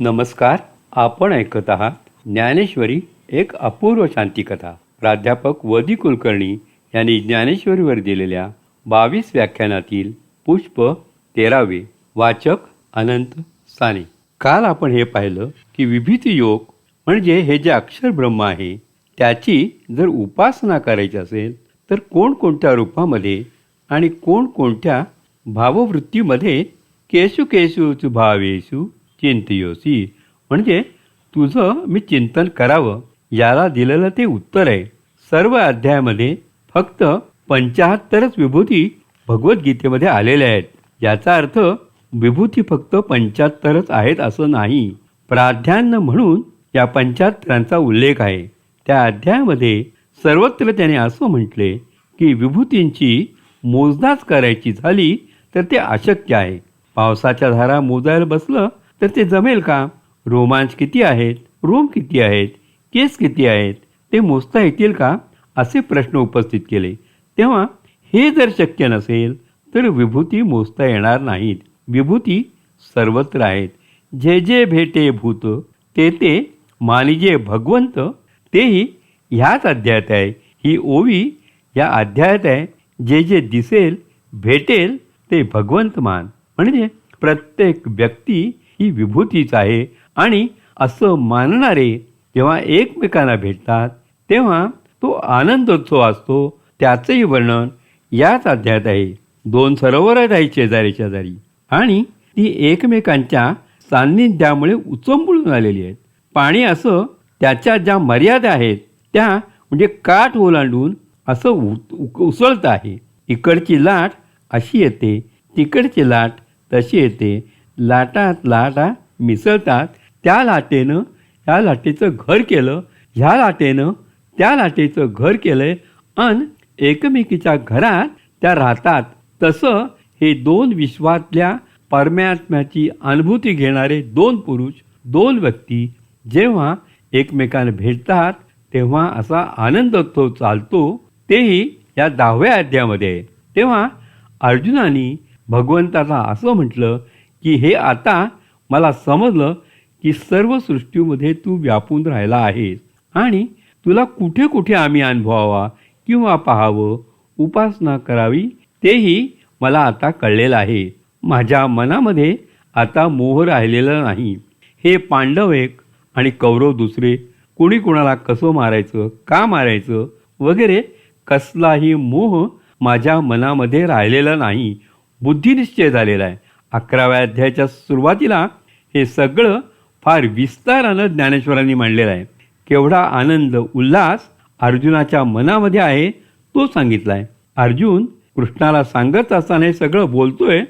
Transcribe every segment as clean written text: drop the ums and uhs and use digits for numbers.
नमस्कार. आपण ऐकत आहात ज्ञानेश्वरी एक अपूर्व शांतिकथा. प्राध्यापक वदी कुलकर्णी यांनी ज्ञानेश्वरीवर दिलेल्या 22 व्याख्यानातील पुष्प 13. वाचक अनंत साने. काल आपण हे पाहिलं की विभूती योग म्हणजे हे जे अक्षर ब्रह्म आहे त्याची जर उपासना करायची असेल तर कोणकोणत्या रूपामध्ये आणि कोणकोणत्या भाववृत्तीमध्ये केशु केशुच भावेषु चिंतयोसी म्हणजे तुझं मी चिंतन करावं याला दिलेलं ते उत्तर आहे. सर्व अध्यायामध्ये फक्त 75च विभूती भगवद्गीतेमध्ये आलेल्या आहेत. याचा अर्थ विभूती फक्त 75च आहेत असं नाही. प्राधान्य म्हणून या 75चा उल्लेख आहे. त्या अध्यायामध्ये सर्वत्र त्याने असं म्हटले की विभूतींची मोजदाच करायची झाली तर ते अशक्य आहे. पावसाच्या धारा मोजायला बसलं तर ते जमेल का? रोमांच किती आहेत, रोम किती आहेत, केस किती आहेत ते मोजता येतील का असे प्रश्न उपस्थित केले. तेव्हा हे जर शक्य नसेल तर विभूती मोजता येणार नाहीत. विभूती सर्वत्र आहेत. जे जे भेटे भूत ते ते मानिजे भगवंत तेही ह्याच अध्यायात आहे. ही ओवी या अध्यायात आहे. जे जे दिसेल भेटेल ते भगवंत मान. म्हणजे प्रत्येक व्यक्ती ही विभूतीच आहे आणि असं मानणारे जेव्हा एकमेकांना भेटतात तेव्हा तो आनंदोत्सव असतो. त्याचंही वर्णन याच अध्यायात आहे. 2 सरोवरं आहेत शेजारी शेजारी आणि ती एकमेकांच्या सान्निध्यामुळे उचंबळून आलेली आहेत. पाणी असं त्याच्या ज्या मर्यादा आहेत त्या म्हणजे काठ ओलांडून असं उसळतं आहे. इकडची लाट अशी येते, तिकडची लाट तशी येते. लाटात लाटा मिसळतात. त्या लाटेनं ह्या लाटेचं घर केलं, ह्या लाटेनं त्या लाटेचं घर केलंय अन एकमेकीच्या घरात त्या राहतात. तसं हे 2 विश्वातल्या परमात्म्याची अनुभूती घेणारे 2 पुरुष, 2 व्यक्ती जेव्हा एकमेकांना भेटतात तेव्हा असा आनंदोत्सव चालतो. तेही या 10व्या अध्यायामध्ये. तेव्हा अर्जुनाने भगवंताला असं म्हटलं की हे आता मला समजलं की सर्व सृष्टीमध्ये तू व्यापून राहिला आहेस आणि तुला कुठे कुठे आम्ही अनुभवावा किंवा पाहावं, उपासना करावी तेही मला आता कळलेलं आहे. माझ्या मनामध्ये आता मोह राहिलेला नाही. हे पांडव एक आणि कौरव दुसरे, कुणी कुणाला कसं मारायचं, का मारायचं वगैरे कसलाही मोह माझ्या मनामध्ये राहिलेला नाही. बुद्धिनिश्चय झालेला आहे. 11व्या अध्यायाच्या सुरुवातीला हे सगळं फार विस्तारानं ज्ञानेश्वरांनी मांडलेलं आहे. केवढा आनंद उल्हास अर्जुनाच्या मनामध्ये आहे तो सांगितला आहे. अर्जुन कृष्णाला सांगत असताना हे सगळं बोलतोय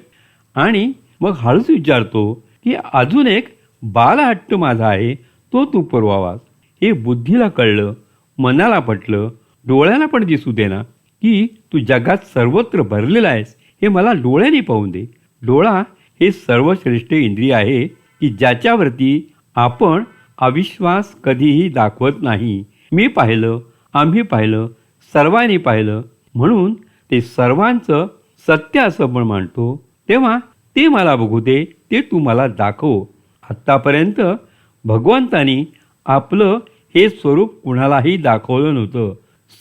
आणि मग हळूच विचारतो की अजून एक बालहट्ट माझा आहे तो तू पुरवावास. हे बुद्धीला कळलं, मनाला पटलं, डोळ्याला पण दिसू दे ना की तू जगात सर्वत्र भरलेला आहेस. हे मला डोळ्याने पाहून दे. डोळा हे सर्वश्रेष्ठ इंद्रिय आहे की ज्याच्यावरती आपण अविश्वास कधीही दाखवत नाही. मी पाहिलं, आम्ही पाहिलं, सर्वांनी पाहिलं म्हणून ते सर्वांचं सत्य असं पण मानतो. तेव्हा ते मला बघू दे, ते तू मला दाखव. आत्तापर्यंत भगवंतानी आपलं हे स्वरूप कुणालाही दाखवलं नव्हतं.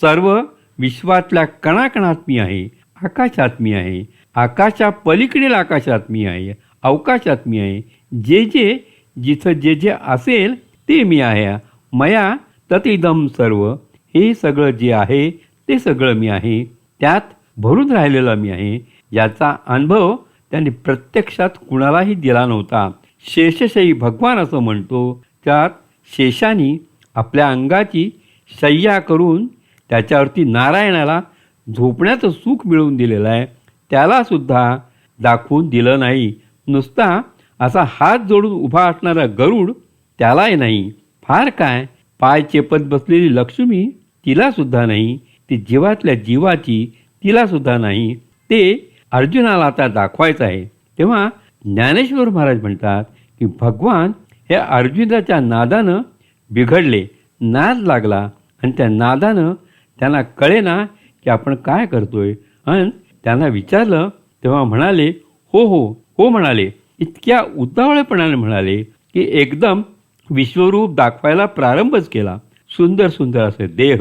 सर्व विश्वातल्या कणाकणात मी आहे, आकाशात मी आहे, आकाशा पलीकडील आकाशात मी आहे, अवकाशात मी आहे. जे जे जिथं जे जे असेल ते मी आहे. मया ततिदम सर्व. हे सगळं जे आहे ते सगळं मी आहे. त्यात भरून राहिलेलं मी आहे. याचा अनुभव त्यांनी प्रत्यक्षात कुणालाही दिला नव्हता. शेषशायी भगवान असं म्हणतो. त्यात शेषानी आपल्या अंगाची शय्या करून त्याच्यावरती नारायणाला झोपण्याचं सुख मिळवून दिलेलं आहे. त्यालासुद्धा दाखवून दिलं नाही. नुसता असा हात जोडून उभा असणारा गरुड त्यालाही नाही. फार काय, पाय चेपत बसलेली लक्ष्मी तिलासुद्धा नाही. ती जीवातल्या जीवाची तिलासुद्धा नाही. ते अर्जुनाला आता दाखवायचं आहे. तेव्हा ज्ञानेश्वर महाराज म्हणतात की भगवान हे अर्जुनाच्या नादानं बिघडले. नाद लागला आणि त्या नादानं त्यांना कळेना की आपण काय करतोय. आणि त्यांना विचारलं तेव्हा म्हणाले हो हो हो म्हणाले. इतक्या उतावळेपणाने म्हणाले. की एकदम विश्वरूप दाखवायला प्रारंभच केला. सुंदर सुंदर असे देह,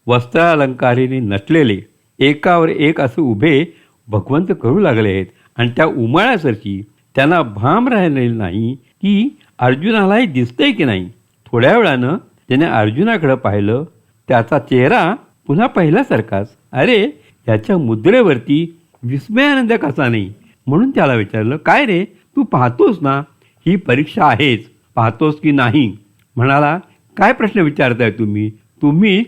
वस्त्रालंकारीने नटलेले, एकावर एक असे उभे भगवंत करू लागले आहेत. आणि त्या उमाळ्यासारखी त्यांना भाम राहिलेली नाही की अर्जुनालाही दिसतंय की नाही. थोड्या वेळानं त्याने अर्जुनाकडे पाहिलं. त्याचा चेहरा पुन्हा पहिल्यासारखाच. अरे, याच्या मुद्रेवरती विस्मयानंद कसा नाही. म्हणून त्याला विचारलं, काय रे, तू पाहतोस ना, ही परीक्षा आहेच, पाहतोस की नाही. म्हणाला, काय प्रश्न विचारताय तुम्ही. तुम्ही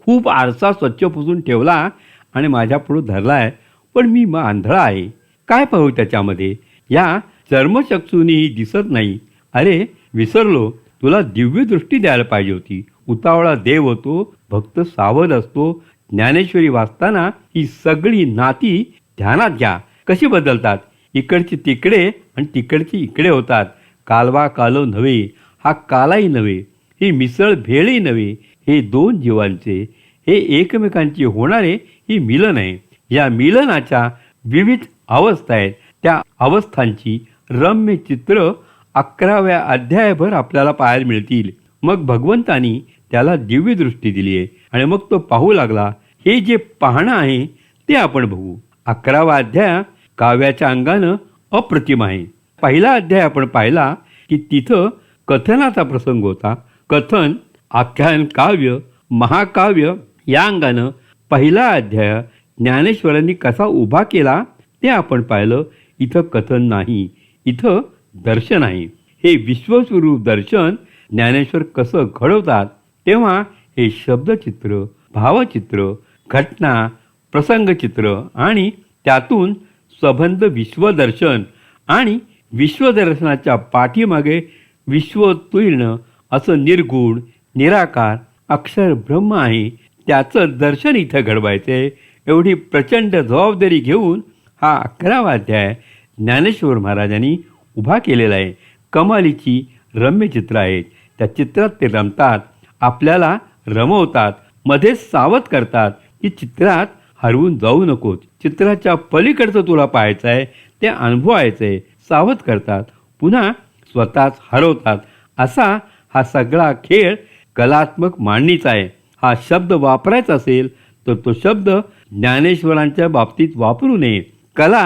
खूप आरसा स्वच्छ पुसून ठेवला आणि माझ्या पुढं धरलाय, पण मी मग आंधळा आहे. काय पाहू त्याच्यामध्ये. या चर्मचक्षुनीही दिसत नाही. अरे, विसरलो, तुला दिव्य दृष्टी द्यायला पाहिजे होती. उतावळा देव होतो, भक्त सावध असतो. ज्ञानेश्वरी वाचताना ही सगळी नाती ध्यानात घ्या. कशी बदलतात. इकडची तिकडे आणि तिकडची इकडे होतात. कालवा कालो नव्हे, हा कालाही नव्हे, ही मिसळ भेळही नव्हे. हे दोन जीवांचे, हे एकमेकांचे होणारे ही मिलन आहे. या मिलनाच्या विविध अवस्था आहेत. त्या अवस्थांची रम्य चित्र 11व्या अध्यायभर आपल्याला पाहायला मिळतील. मग भगवंतानी त्याला दिव्य दृष्टी दिली आहे आणि मग तो पाहू लागला. हे जे पाहणं आहे ते आपण बघू. 11वा अध्याय काव्याच्या अंगानं अप्रतिम आहे. पहिला अध्याय आपण पाहिला की तिथं कथनाचा प्रसंग होता. कथन, आख्यान, काव्य, महाकाव्य या अंगानं पहिला अध्याय ज्ञानेश्वरांनी कसा उभा केला ते आपण पाहिलं. इथं कथन नाही, इथं दर्शन आहे. हे विश्वस्वरूप दर्शन ज्ञानेश्वर कसं घडवतात तेव्हा हे शब्दचित्र, भावचित्र, घटना, प्रसंगचित्र आणि त्यातून संबंध विश्वदर्शन आणि विश्वदर्शनाच्या पाठीमागे विश्वोत्तीर्ण असं निर्गुण, निराकार, अक्षर ब्रह्म आहे. त्याचं दर्शन इथं घडवायचं आहे. एवढी प्रचंड जबाबदारी घेऊन हा 11वा अध्याय ज्ञानेश्वर महाराजांनी उभा केलेला आहे. कमालीची रम्य चित्र आहेत. त्या चित्रात ते रमतात, आपल्याला रमवतात, मध्येच सावध करतात की चित्रात हरवून जाऊ नकोस. चित्राच्या पलीकडचं तुला पाहायचं आहे, ते अनुभवायचं आहे. सावध करतात, पुन्हा स्वतःच हरवतात. असा हा सगळा खेळ कलात्मक मांडणीचा आहे. हा शब्द वापरायचा असेल तर तो शब्द ज्ञानेश्वरांच्या बाबतीत वापरू नये. कला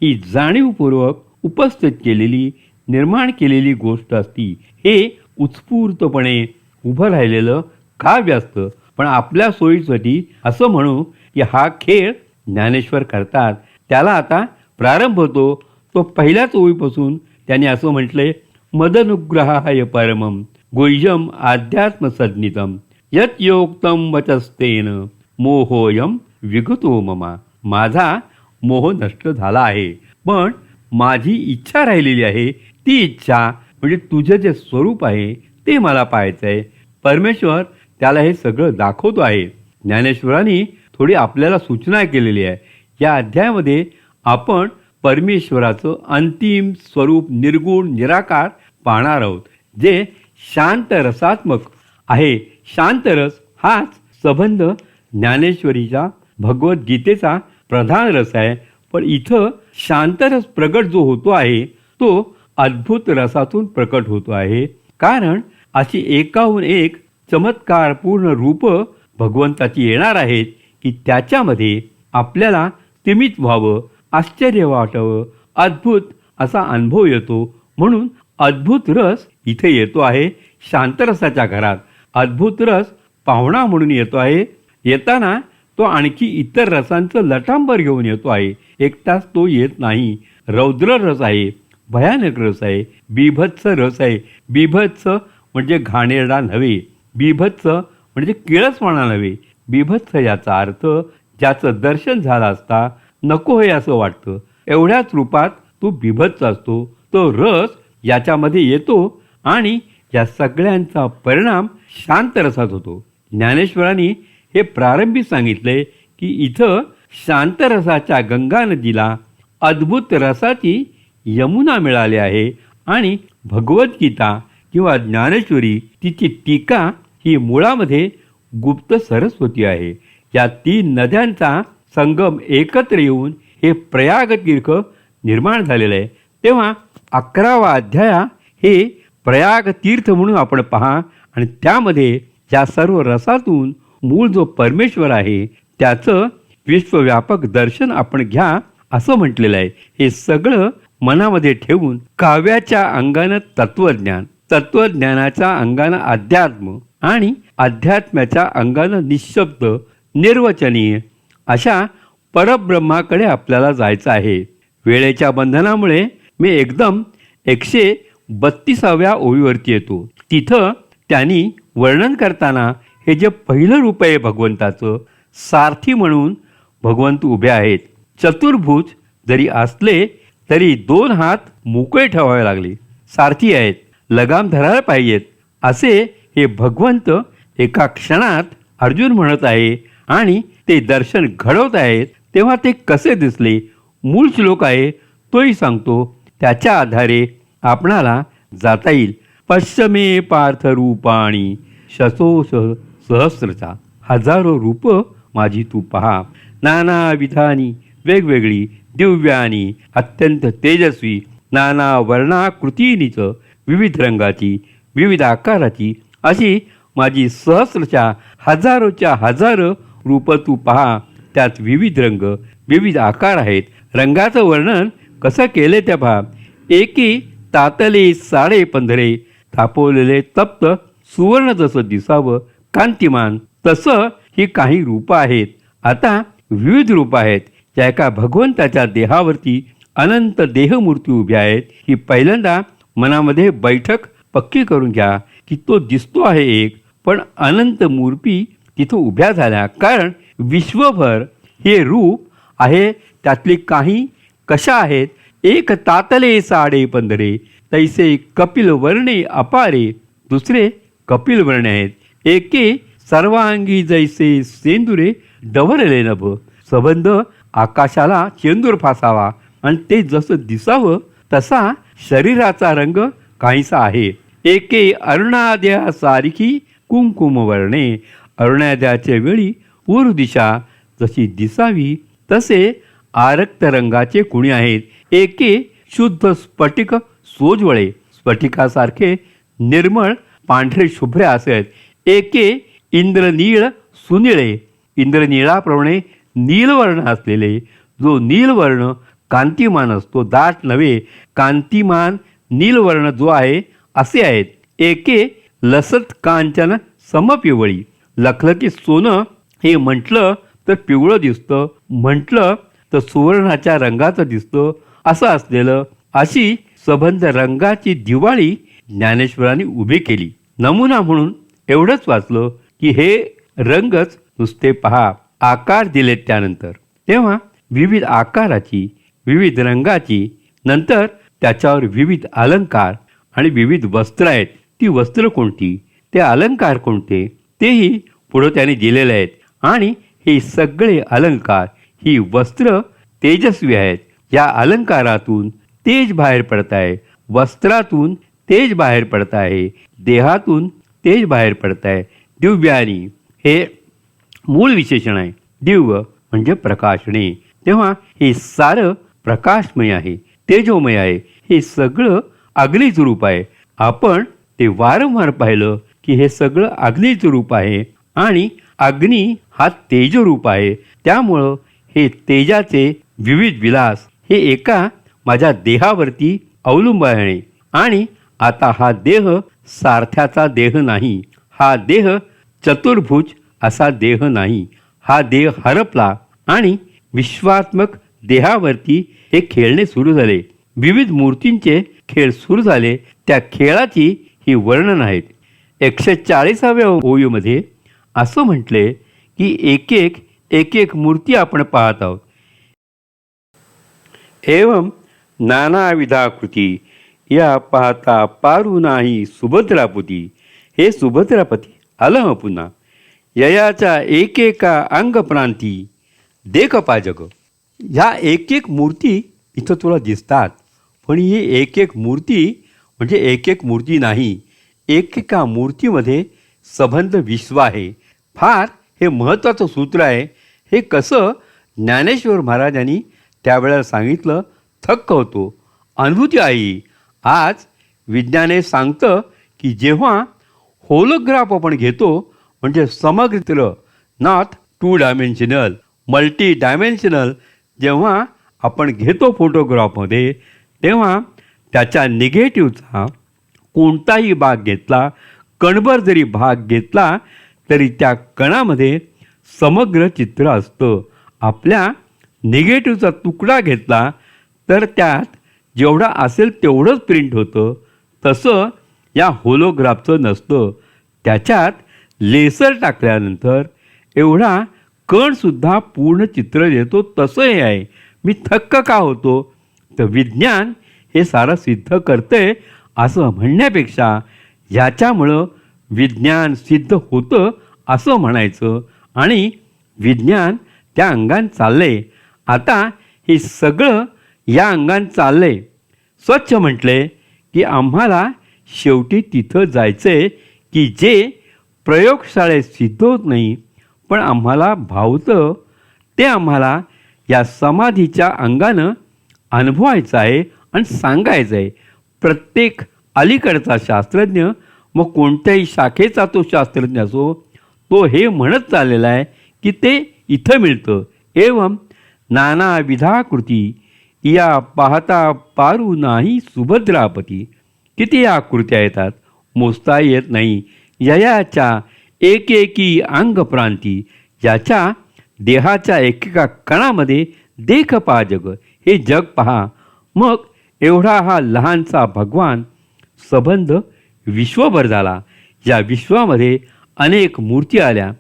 ही जाणीवपूर्वक उपस्थित केलेली, निर्माण केलेली गोष्ट असती. हे उत्स्फूर्तपणे उभं राहिलेलं काव्य असतं. पण आपल्या सोयीसाठी असं म्हणू की हा खेळ ज्ञानेश्वर करतात. त्याला आता प्रारंभ होतो. तो पहिल्याच ओळीपासून त्यांनी असं म्हटलंय, मदनुग्रहाय परमम गुह्यम अध्यात्मसज्ञितम यत योक्तम वचस्तेन मोहोयम विगतो ममा. माझा मोह नष्ट झाला आहे, पण माझी इच्छा राहिलेली आहे. ती इच्छा म्हणजे तुझं जे स्वरूप आहे ते मला पाहायचं आहे. परमेश्वर त्याला हे सगळं दाखवतो आहे. ज्ञानेश्वरांनी थोडी आपल्याला सूचना केलेली आहे. या अध्यायामध्ये आपण परमेश्वराचं अंतिम स्वरूप निर्गुण निराकार पाहणार आहोत, जे शांत रसात्मक आहे. शांत रस हाच संबंध ज्ञानेश्वरीचा भगवद्गीतेचा प्रधान रस आहे. पण इथं शांतरस प्रगट जो होतो आहे तो अद्भुत रसातून प्रकट होतो आहे. कारण अशी एकाहून एक चमत्कारपूर्ण रूपं भगवंताची येणार आहेत की त्याच्यामध्ये आपल्याला स्तिमित व्हावं, आश्चर्य वाटावं, अद्भुत असा अनुभव येतो. म्हणून अद्भुत रस इथे येतो आहे. शांतरसाच्या घरात अद्भुत रस पाहुणा म्हणून येतो आहे. येताना तो आणखी इतर रसांचं लटांबर घेऊन येतो आहे. एकटाच तो येत नाही. रौद्र रस आहे, भयानक रस आहे, बीभत्स रस आहे. बीभत्स म्हणजे घाणेरडा नव्हे, बीभत्स म्हणजे किळसवाणा नव्हे. बीभत्स याचा अर्थ ज्याचं दर्शन झालं असता नको हे असं वाटतं, एवढ्याच रूपात तो बीभत्स असतो. तो रस याच्यामध्ये येतो आणि या सगळ्यांचा परिणाम शांत रसात होतो. ज्ञानेश्वरांनी हे प्रारंभी सांगितले की इथं शांतरसाच्या गंगा नदीला अद्भुत रसाची यमुना मिळाली आहे आणि भगवद्गीता किंवा ज्ञानेश्वरी तिची टीका ही मुळामध्ये गुप्त सरस्वती आहे. या 3 नद्यांचा संगम एकत्र येऊन हे प्रयाग तीर्थ निर्माण झालेलं आहे. तेव्हा 11वा अध्याय हे प्रयाग तीर्थ म्हणून आपण पहा आणि त्यामध्ये या सर्व रसातून मूळ जो परमेश्वर आहे त्याचं विश्वव्यापक दर्शन आपण घ्या असं म्हटलेलं आहे. हे सगळं मनामध्ये ठेवून काव्याच्या अंगानं तत्वज्ञान, तत्वज्ञानाच्या अंगानं अध्यात्म आणि अध्यात्माच्या अंगानं निशब्द निर्वचनीय अशा परब्रह्माकडे आपल्याला जायचं आहे. वेळेच्या बंधनामुळे मी एकदम 132व्या ओळीवरती येतो. तिथं त्यांनी वर्णन करताना हे जे पहिलं रूप आहे भगवंताचं, सारथी म्हणून भगवंत उभे आहेत. चतुर्भुज जरी असले तरी 2 हात मोकळे ठेवावे लागले. सारथी आहेत, लगाम धरायला पाहिजेत असे हे भगवंत एका क्षणात अर्जुन म्हणत आहे आणि ते दर्शन घडवत आहेत. तेव्हा ते कसे दिसले मूळ श्लोक आहे तोही सांगतो. त्याच्या आधारे आपणाला जाता येईल. पश्चिमे पार्थ रूपाणी शतोष सहस्रचा, हजारो रूप माझी तू पहा. नाना विधानी वेगवेगळी दिव्यानी अत्यंत तेजस्वी, नाना वर्णाकृतीनीच विविध रंगाची विविध आकाराची अशी माझी सहस्रच्या हजारोच्या हजार रूप तू पहा. त्यात विविध रंग विविध आकार आहेत. रंगाचं वर्णन कसं केले त्या पहा. एकी तातले साडे पंधरे तापवलेले तप्त सुवर्ण जसं दिसावं कांतिमान तसं ही काही रूपं आहेत. आता विविध रूपं आहेत. त्या एका भगवंताच्या देहावरती अनंत देहमूर्ती उभ्या आहेत. ही पहिल्यांदा मनामध्ये बैठक पक्की करून घ्या की तो दिसतो आहे एक, पण अनंत मूर्ती तिथं उभ्या झाल्या. कारण विश्वभर हे रूप आहे. त्यातली काही कशा आहेत. एक तातले साडे पंधरे तैसे कपिल वर्णे अपारे, दुसरे कपिल वर्णे आहेत. एके सर्वांगी जैसे सेंदुरे डवरले नभ, संबंध आकाशाला चेंदूर फासावा आणि ते जसं दिसावं तसा शरीराचा रंग काहीसा आहे. एके अरुणाद्या सारखी कुंकुम वर्णे, अरुणाद्याच्या वेळी पूर्व दिशा जशी दिसावी तसे आरक्त रंगाचे कुणी आहेत. एके शुद्ध स्फटिक सोजवळे, स्फटिकासारखे निर्मळ पांढरे शुभ्रे असे. एके इंद्रनीळ सुनिळे, इंद्रनीळाप्रमाणे नीलवर्ण असलेले, जो नीलवर्ण कांतिमान असतो, दाट नव्हे कांतिमान नीलवर्ण जो आहे असे आहेत. एके लसत कांचन समपिवळी, लखलखीत सोनं हे म्हटलं तर पिवळं दिसतं, म्हटलं तर सुवर्णाच्या रंगाचं दिसतं असं असलेलं, अशी सबंध रंगाची दिवाळी ज्ञानेश्वरांनी उभी केली. नमुना म्हणून एवढंच वाचलं की हे रंगच नुसते पहा. आकार दिलेत त्यानंतर, तेव्हा विविध आकाराची विविध रंगाची, नंतर त्याच्यावर विविध अलंकार आणि विविध वस्त्र आहेत. ती वस्त्र कोणती, ते अलंकार कोणते, तेही पुढं त्याने दिलेले आहेत. आणि हे सगळे अलंकार ही वस्त्र तेजस्वी आहेत. या अलंकारातून तेज बाहेर पडत आहे, वस्त्रातून तेज बाहेर पडत आहे, देहातून तेज बाहेर पडत आहे. दिव्यानी हे मूळ विशेषण आहे. दिव्य म्हणजे प्रकाशणे. तेव्हा हे सारं प्रकाशमय आहे, तेजोमय आहे. हे सगळं अग्नीचं रूप आहे. आपण ते वारंवार पाहिलं की हे सगळं अग्नीचं रूप आहे आणि अग्नी हा तेजरूप आहे. त्यामुळं हे तेजाचे विविध विलास हे एका माझ्या देहावरती अवलंबून आहे. आणि आता हा देह सारथ्याचा देह नाही, हा देह चतुर्भुज असा देह नाही. हा देह हरपला आणि विश्वात्मक देहावरती हे खेळणे सुरू झाले. विविध मूर्तींचे खेळ सुरू झाले. त्या खेळाची ही वर्णन आहेत. 140व्या ओळीमध्ये असं म्हटले की एक एक मूर्ती आपण पाहत आहोत. एवं नानाविधाकृती या पाहता पारू नाही सुभद्रापती. हे सुभद्रापती आलं पुन्हा. ययाच्या एकेका अंगप्रांती देख पाजग. ह्या एक मूर्ती इथं तुला दिसतात, पण ही एक मूर्ती म्हणजे एक मूर्ती नाही. एकेका मूर्तीमध्ये संबंध विश्व आहे. फार हे महत्त्वाचं सूत्र आहे. हे कसं ज्ञानेश्वर महाराजांनी त्यावेळेला सांगितलं, थक्क होतो. अनुभूती आई आज विज्ञान हे सांगतं की जेव्हा होलोग्राफ आपण घेतो म्हणजे समग्र चित्र, नॉट 2 डायमेन्शनल, मल्टी डायमेन्शनल, जेव्हा आपण घेतो फोटोग्राफमध्ये तेव्हा त्याच्या निगेटिव्हचा कोणताही भाग घेतला, कणभर जरी भाग घेतला तरी त्या कणामध्ये समग्र चित्र असतं. आपल्या निगेटिव्हचा तुकडा घेतला तर त्यात जेवढा असेल तेवढंच प्रिंट होतं. तसं या होलोग्राफचं नसतं. त्याच्यात लेसर टाकल्यानंतर एवढा कणसुद्धा पूर्ण चित्र देतो. तसं हे आहे. मी थक्क का होतो? तर विज्ञान हे सारं सिद्ध करतंय असं म्हणण्यापेक्षा ह्याच्यामुळं विज्ञान सिद्ध होतं असं म्हणायचं आणि विज्ञान त्या अंगाने चाललंय. आता हे सगळं या अंगाने चाललंय. स्वच्छ म्हटले की आम्हाला शेवटी तिथं जायचं आहे की जे प्रयोगशाळेत सिद्ध होत नाही पण आम्हाला भावतं ते आम्हाला या समाधीच्या अंगानं अनुभवायचं आहे आणि सांगायचं आहे. प्रत्येक अलीकडचा शास्त्रज्ञ, मग कोणत्याही शाखेचा तो शास्त्रज्ञ असो, तो हे म्हणत चाललेला आहे की ते इथं मिळतं. एवं नानाविधाकृती या पाहता पारू नाही सुभद्रापती. किती या आकृत्या येतात, मोजता येत नाही. ययाच्या एकेकी अंगप्रांती, याच्या देहाच्या एकेका कणामध्ये देख पहा जग, हे जग पहा. मग एवढा हा लहानसा भगवान संबंध विश्वभर झाला. या विश्वामध्ये अनेक मूर्ती आल्या.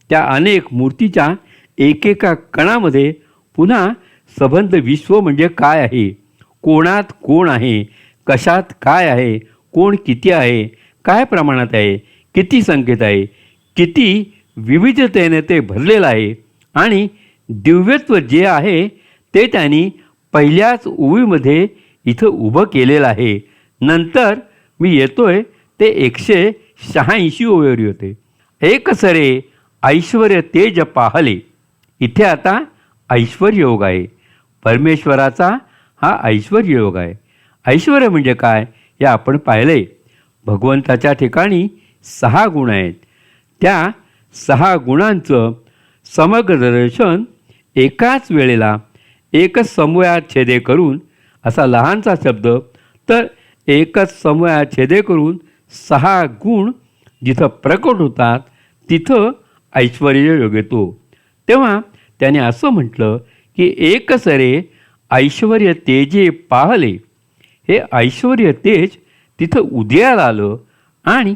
त्या अनेक मूर्तीच्या एकेका कणामध्ये पुन्हा संबंध विश्व म्हणजे काय आहे, कोणात कोण आहे, कशात काय आहे, कोण किती आहे, काय प्रमाणात आहे, किती संख्येत आहे, किती विविधतेने ते भरलेलं आहे आणि दिव्यत्व जे आहे ते त्यांनी पहिल्याच ओळीमध्ये इथं उभं केलेलं आहे. नंतर मी येतोय ते 186 ओळीवर होते. एक सरे ऐश्वर्य तेज पाहले. इथे आता ऐश्वर्य योग आहे. परमेश्वराचा हा ऐश्वर्य योग आहे. ऐश्वर्य म्हणजे काय हे आपण पाहिलं. भगवंताच्या ठिकाणी 6 गुण आहेत. त्या 6 गुणांचं समग्र दर्शन एकाच वेळेला एकच समूहात छेदे करून, असा लहानसा शब्द, तर एकच समूहात छेदे करून 6 गुण जिथं प्रकट होतात तिथं ऐश्वर्य योग येतो. तेव्हा त्याने असं म्हटलं की एक सरे ऐश्वर्य तेजे पाहले. हे ऐश्वर्य तेज तिथं उदयाला आलं आणि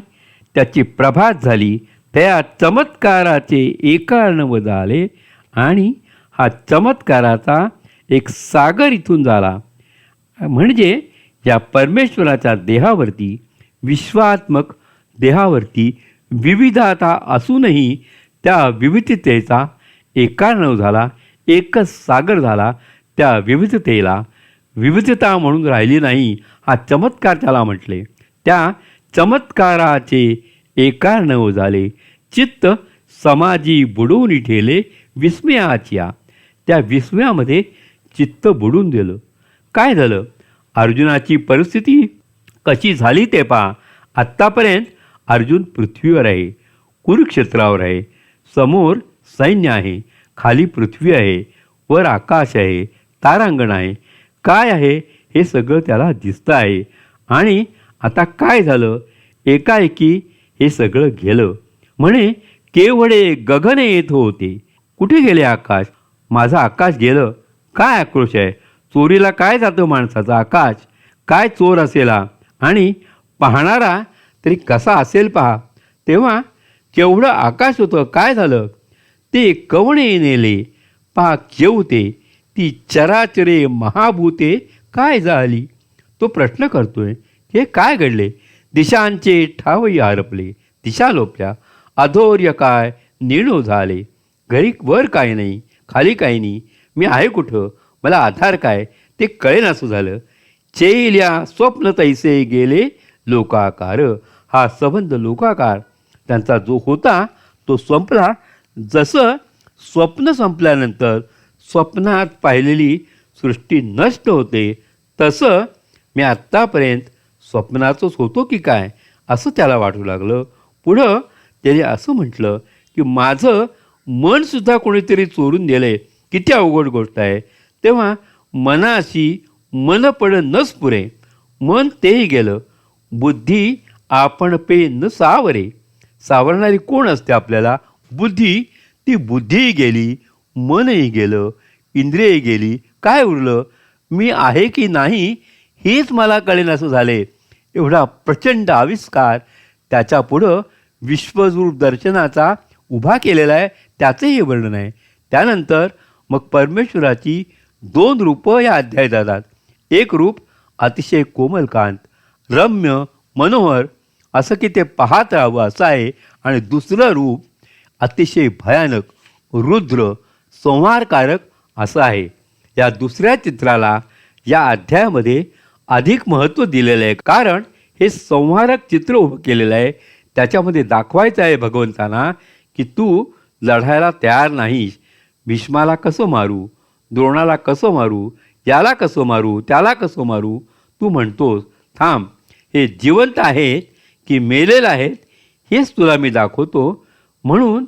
त्याची प्रभात झाली. त्या चमत्काराचे एकार्णव झाले आणि हा चमत्काराचा एक सागर इथून झाला. म्हणजे या परमेश्वराच्या देहावरती, विश्वात्मक देहावरती विविधता असूनही त्या विविधतेचा एकार्णव झाला, एकच सागर झाला. त्या विविधतेला विविधता म्हणून राहिली नाही, हा चमत्कार त्याला म्हटले. त्या चमत्काराचे एकार्णव झाले. चित्त समाजी बुडवून ठेले विस्मयाच्या. त्या विस्मयामध्ये चित्त बुडून दिलं. काय झालं? अर्जुनाची परिस्थिती कशी झाली ते पहा. आत्तापर्यंत अर्जुन पृथ्वीवर आहे, कुरुक्षेत्रावर आहे. समोर सैन्य आहे, खाली पृथ्वी आहे, वर आकाश आहे, तारांगण आहे. काय आहे हे सगळं त्याला दिसतं आहे. आणि आता काय झालं? एकाएकी हे सगळं गेलं. म्हणे केवढे गगने येत होते. कुठे गेले आकाश? माझं आकाश गेलं. काय आक्रोश आहे? चोरीला काय जातं माणसाचा आकाश? काय चोर असेला आणि पाहणारा तरी कसा असेल पहा. तेव्हा केवढं आकाश होतं, काय झालं? ते कवणे नेले पहा जेवते, ती चराचरे महाभूते काय झाली? तो प्रश्न करतोय, हे काय घडले? दिशांचे ठावही हरपले, दिशा लोपल्या, अधोर्य काय निर्णव झाले. घरी वर काय नाही, खाली काही नाही, मी आहे कुठं, मला आधार काय ते कळेनासं झालं. चेल्या स्वप्न तैसे गेले लोकाकार. हा संबंध लोकाकार त्यांचा जो होता तो संपला. जसं स्वप्न संपल्यानंतर स्वप्नात पाहिलेली सृष्टी नष्ट होते, तसं मी आत्तापर्यंत स्वप्नाचंच होतो की काय असं त्याला वाटू लागलं. पुढं त्याने असं म्हटलं की माझं मनसुद्धा कोणीतरी चोरून दिलं किती अवघड गोष्ट आहे. तेव्हा मनाशी मन पड नस पुरे, मन तेही गेलं. बुद्धी आपण पे न सावरे. सावरणारी कोण असते आपल्याला? बुद्धी. ती बुद्धीही गेली, मनही गेलं, इंद्रियही गेली. काय उरलं? मी आहे की नाही हेच मला कळेन असं झाले. एवढा प्रचंड आविष्कार त्याच्यापुढं विश्वरूप दर्शनाचा उभा केलेला आहे, त्याचंही वर्णन आहे. त्यानंतर मग परमेश्वराची 2 रूपं या अध्यायात येतात. एक रूप अतिशय कोमलकांत, रम्य, मनोहर, असं की ते पाहत राहावं असं आहे. आणि दुसरं रूप अतिशय भयानक, रुद्र, संहारकारक असं आहे. या दुसऱ्या चित्राला या अध्यायामध्ये अधिक महत्त्व दिलेलं आहे, कारण हे संहारक चित्र उभं केलेलं आहे. त्याच्यामध्ये दाखवायचं आहे भगवंतांना की तू लढायला तयार नाहीस. भीष्माला कसं मारू, द्रोणाला कसं मारू, याला कसं मारू, त्याला कसं मारू, तू म्हणतोस. थांब, हे जिवंत आहेत की मेलेलं आहेत हेच तुला मी दाखवतो. म्हणून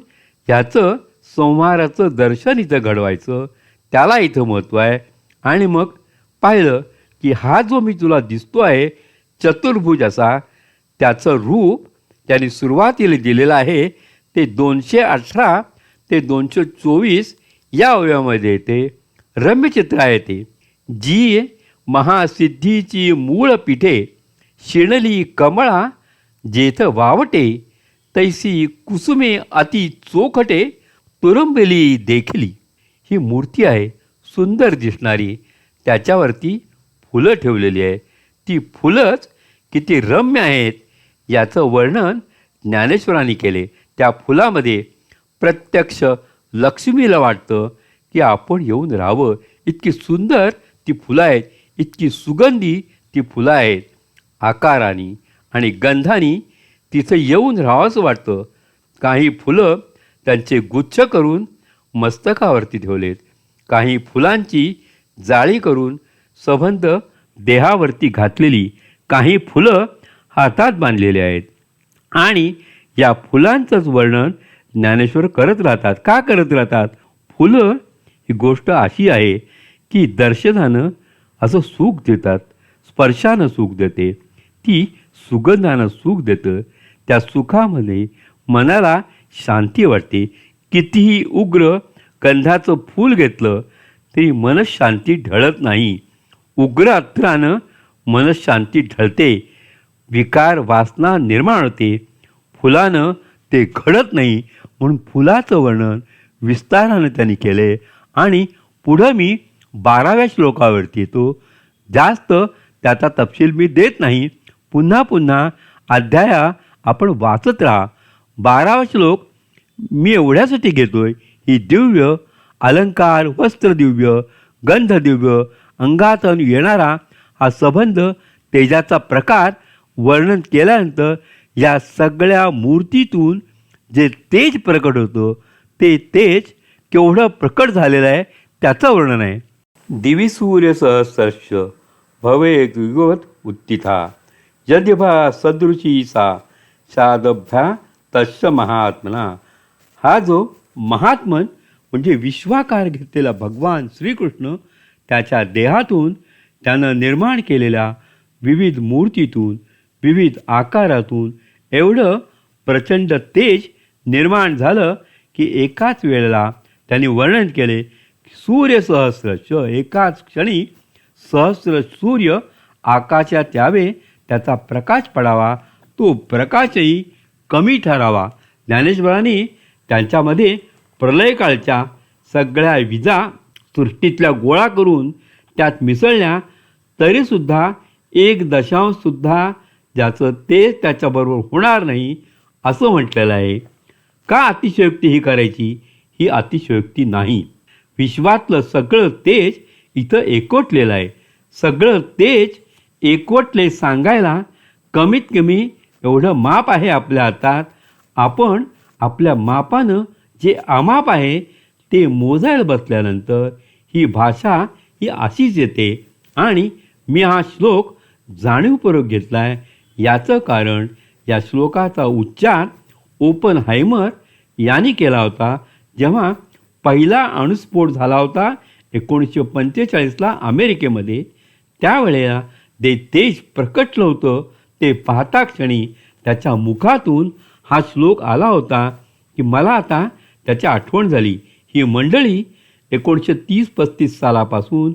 ह्याचं संहाराचं दर्शन इथं घडवायचं, त्याला इथं महत्त्व आहे. आणि मग पाहिलं की हा जो मी तुला दिसतो आहे चतुर्भुज असा, त्याचं रूप त्यांनी सुरुवातीला दिलेलं आहे. ते 218 ते 224 या अवयवामध्ये येते. रम्यचित्र आहे ते. जी महासिद्धीची मूळ पीठे, शिणली कमळा जेथ वावटे, तैसी कुसुमे अति चोखटे, तुरंबली देखली. ही मूर्ती आहे सुंदर दिसणारी. त्याच्यावरती फुलं ठेवलेली आहे. ती फुलंच किती रम्य आहेत याचं वर्णन ज्ञानेश्वरांनी केले. त्या फुलामध्ये प्रत्यक्ष लक्ष्मीला वाटतं की आपण येऊन राहावं. इतकी सुंदर ती फुलं आहेत, इतकी सुगंधी ती फुलं आहेत. आकाराने आणि गंधाने तिथं येऊन राहावंसं वाटतं. काही फुलं त्यांचे गुच्छ करून मस्तकावरती ठेवलेत, काही फुलांची जाळी करून संबंध देहावरती घातलेली, काही फुलं हातात बांधलेली आहेत. आणि या फुलांचंच वर्णन ज्ञानेश्वर करत राहतात. का करत राहतात? फुलं ही गोष्ट अशी आहे की दर्शनानं असं सुख देतात, स्पर्शानं सुख देते, ती सुगंधानं सुख देतं. त्या सुखामध्ये मनाला शांती वाटते. कितीही उग्र गंधाचं फूल घेतलं तरी मनशांती ढळत नाही. उग्र अत्तरानं मनशांती ढळते, विकार वासना निर्माण होते. फुलानं ते घडत नाही. म्हणून फुलाचं वर्णन विस्तारानं त्यांनी केले. आणि पुढं मी 12व्या श्लोकावरती येतो. जास्त त्याचा तपशील मी देत नाही. पुन्हा पुन्हा अध्याया आपण वाचत राहा. 12वा श्लोक मी एवढ्यासाठी घेतोय, ही दिव्य अलंकार, वस्त्र दिव्य, गंध दिव्य, अंगातून येणारा हा संबंध, तेजाचा प्रकार वर्णन केल्यानंतर या सगळ्या मूर्तीतून जे तेज प्रकट होतं ते तेज केवढं प्रकट झालेलं आहे त्याचं वर्णन आहे. दिवी सूर्य सहस्रश भवे युगवत उत्थिता, यद्यभा सदृशी सा शादभ्या तस्य महात्मना. हा जो महात्मन म्हणजे विश्वाकार घेतलेला भगवान श्रीकृष्ण, त्याच्या देहातून त्यानं निर्माण केलेल्या विविध मूर्तीतून, विविध आकारातून एवढं प्रचंड तेज निर्माण झालं की एकाच वेळेला त्यांनी वर्णन केले. सूर्य सहस्रश, एकाच क्षणी सहस्र सूर्य आकाशात यावे, त्याचा प्रकाश पडावा, तो प्रकाशही कमी ठरावा. ज्ञानेश्वरांनी त्यांच्यामध्ये प्रलयकाळच्या सगळ्या विजा सृष्टीतल्या गोळा करून त्यात मिसळल्या, तरीसुद्धा 1 ज्याचं तेज त्याच्याबरोबर होणार नाही असं म्हटलेलं आहे. का अतिशयोक्ती ही करायची? ही अतिशयोक्ती नाही. विश्वातलं सगळं तेज इथं एकवटलेलं आहे. सगळं तेज एकवटले सांगायला कमीत कमी एवढं माप आहे आपल्या हातात. आपण आपल्या मापानं जे अमाप आहे ते मोजायला बसल्यानंतर ही भाषा ही अशीच येते. आणि मी हा श्लोक जाणीवपूर्वक घेतला आहे. याचं कारण या श्लोकाचा उच्चार ओपनहायमर यांनी केला होता जेव्हा पहिला अणुस्फोट झाला होता 1945ला अमेरिकेमध्ये. त्यावेळेला ते तेज प्रकटलं होतं. ते पाहता क्षणी त्याच्या मुखातून हा श्लोक आला होता की मला आता त्याची आठवण झाली. ही मंडळी 1930-35 सालापासून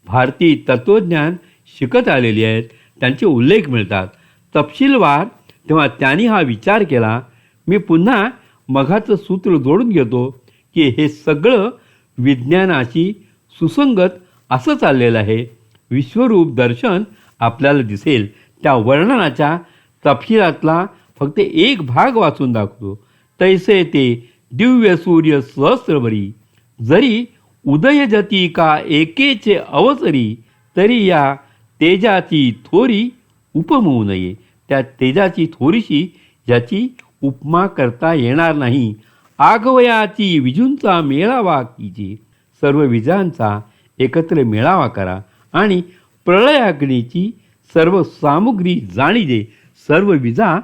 भारतीय तत्त्वज्ञान शिकत आलेली आहेत. त्यांचे उल्लेख मिळतात तपशीलवार. तेव्हा त्यांनी हा विचार केला. मी पुन्हा मघाचं सूत्र जोडून घेतो की हे सगळं विज्ञानाशी सुसंगत असं चाललेलं आहे. विश्वरूप दर्शन आपल्याला दिसेल. त्या वर्णनाच्या तपशिलातला फक्त एक भाग वाचून दाखवतो. तैसे ते दिव्य सूर्य सहस्रभरी जरी उदय जती का एकेचे अवसरी तरी या तेजाची थोरी उपमवू नये. त्या तेजाची थोरीशी ज्याची उपमा करता येणार नाही. आगवयाची विजूंचा मेळावा कीजे. सर्व विजांचा एकत्र मेळावा करा आणि प्रलयाग्नीची सर्व सामुग्री जाणीजे. सर्व विजा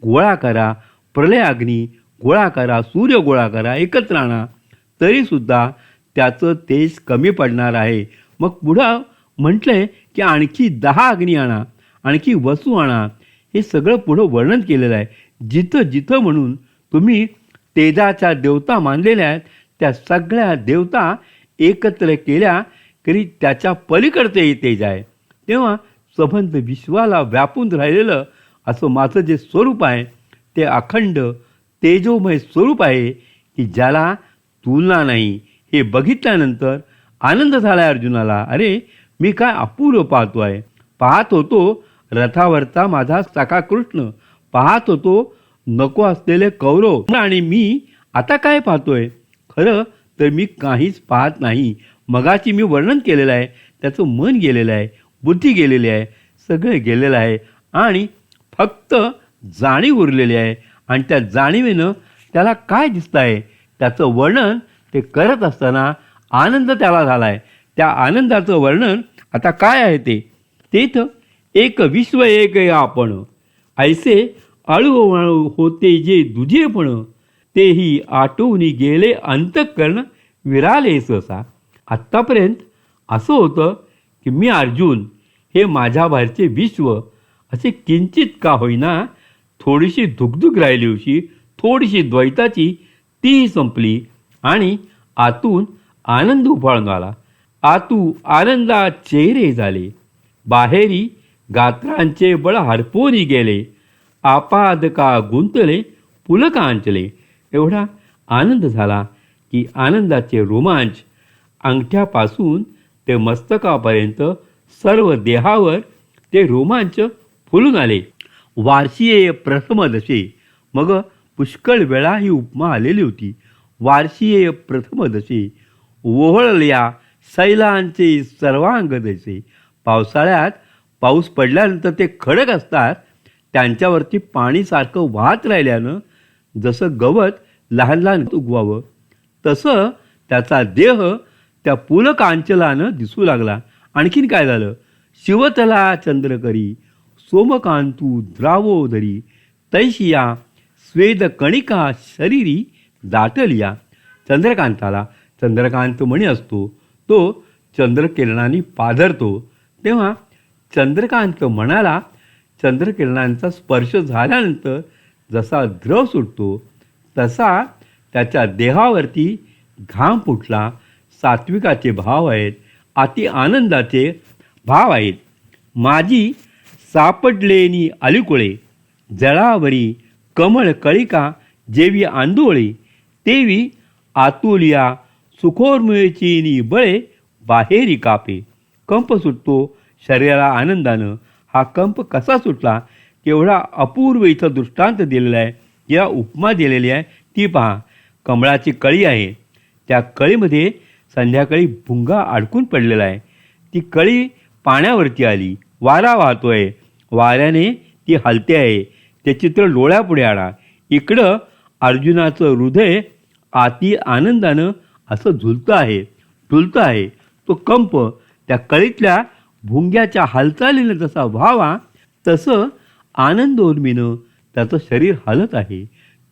गोळा करा, प्रलयाग्नी गोळा करा, सूर्य गोळा करा, एकत्र आणा. तरीसुद्धा त्याचं तेज कमी पडणार आहे. मग पुढं म्हटलंय की आणखी 10 अग्नी आणा, आणखी वसू आणा. हे सगळं पुढं वर्णन केलेलं आहे. जिथं जिथं म्हणून तुम्ही तेजाच्या देवता मानलेल्या आहेत त्या सगळ्या देवता एकत्र केल्या तरी त्याच्या पलीकडचं हे तेज आहे. तेव्हा सबंध विश्वाला व्यापून राहिलेलं असं माझं जे स्वरूप आहे ते अखंड तेजोमय स्वरूप आहे की ज्याला तुलना नाही. हे बघितल्यानंतर आनंद झाला अर्जुनाला. अरे मी काय अपूर्व पाहतो आहे. पाहत होतो रथावरचा माझा सखा कृष्ण, पाहत होतो नको असलेले कौरव आणि मी आता काय पाहतोय. खरं तर मी काहीच पाहत नाही. मगाची मी वर्णन केलेलं आहे. त्याचं मन गेलेलं आहे, बुद्धी गेलेली आहे, सगळं गेलेलं आहे आणि फक्त जाणीव उरलेली आहे. आणि त्या जाणीवेनं त्याला काय दिसतं आहे त्याचं वर्णन ते करत असताना आनंद त्याला झाला आहे. त्या आनंदाचं वर्णन आता काय आहे तेथ एक विश्व एक आपण ऐसे अळूवळू होते जे दुजेपण तेही आटवून गेले अंतःकरण विराले सहसा. आत्तापर्यंत असं होतं की मी अर्जुन हे माझ्याबाहेरचे विश्व असे किंचित का होईना थोडीशी धुकधुक राहिली होती, थोडीशी द्वैताची तीही संपली आणि आतून आनंद उफाळून आला. आतू आनंदा चेहरे झाले, बाहेरी गात्रांचे बळ हरपोरी गेले, आपादका गुंतले पुलकांचले. एवढा आनंद झाला की आनंदाचे रोमांच अंगठ्यापासून ते मस्तकापर्यंत सर्व देहावर ते रोमांच फुलून आले. वार्षिये प्रथमदशे. मग पुष्कळ वेळा ही उपमा आलेली होती. वार्षिये प्रथमदशे ओहळल्या शैलांचे सर्वांग जैसे. पावसाळ्यात पाऊस पडल्यानंतर ते खडक असतात त्यांच्यावरती पाणीसारखं वाहत राहिल्यानं जसं गवत लहान लहान उगवावं तसं त्याचा देह त्या पुलकांचलानं दिसू लागला. आणखीन काय झालं. शिवतला चंद्रकरी सोमकांतू द्रावोदरी तैशिया स्वेद कणिका शरीरी दाटलिया. चंद्रकांताला चंद्रकांत मणी असतो तो चंद्रकिरणांनी पाधरतो. तेव्हा चंद्रकांत मणाला चंद्रकिरणांचा स्पर्श झाल्यानंतर जसा द्रव सुटतो तसा त्याच्या देहावरती घाम फुटला. सात्विकाचे भाव आहेत, अति आनंदाचे भाव आहेत. माझी सापडलेनी अलिकुळे जळावरी कमळ कळिका जेवी आंदोळे तेवी आतुलिया सुखोर्मिळचीनी बळे बाहेरी कापे. कंप सुटतो शरीराला आनंदानं. हा कंप कसा सुटला केवढा अपूर्व इथं दृष्टांत दिलेला आहे. या उपमा दिलेली आहे ती पहा. कमळाची कळी आहे, त्या कळीमध्ये संध्याकाळी भुंगा अडकून पडलेला आहे. ती कळी पाण्यावरती आली, वारा वाहतोय, वाऱ्याने ती हलते आहे. ते चित्र डोळ्यापुढे आणा. इकडं अर्जुनाचं हृदय अति आनंदानं असं झुलतं आहे, डुलतं आहे. तो कंप त्या कळीतल्या भुंग्याच्या हालचालीनं जसा व्हावा तसं आनंदोर्मीनं त्याचं शरीर हलत आहे.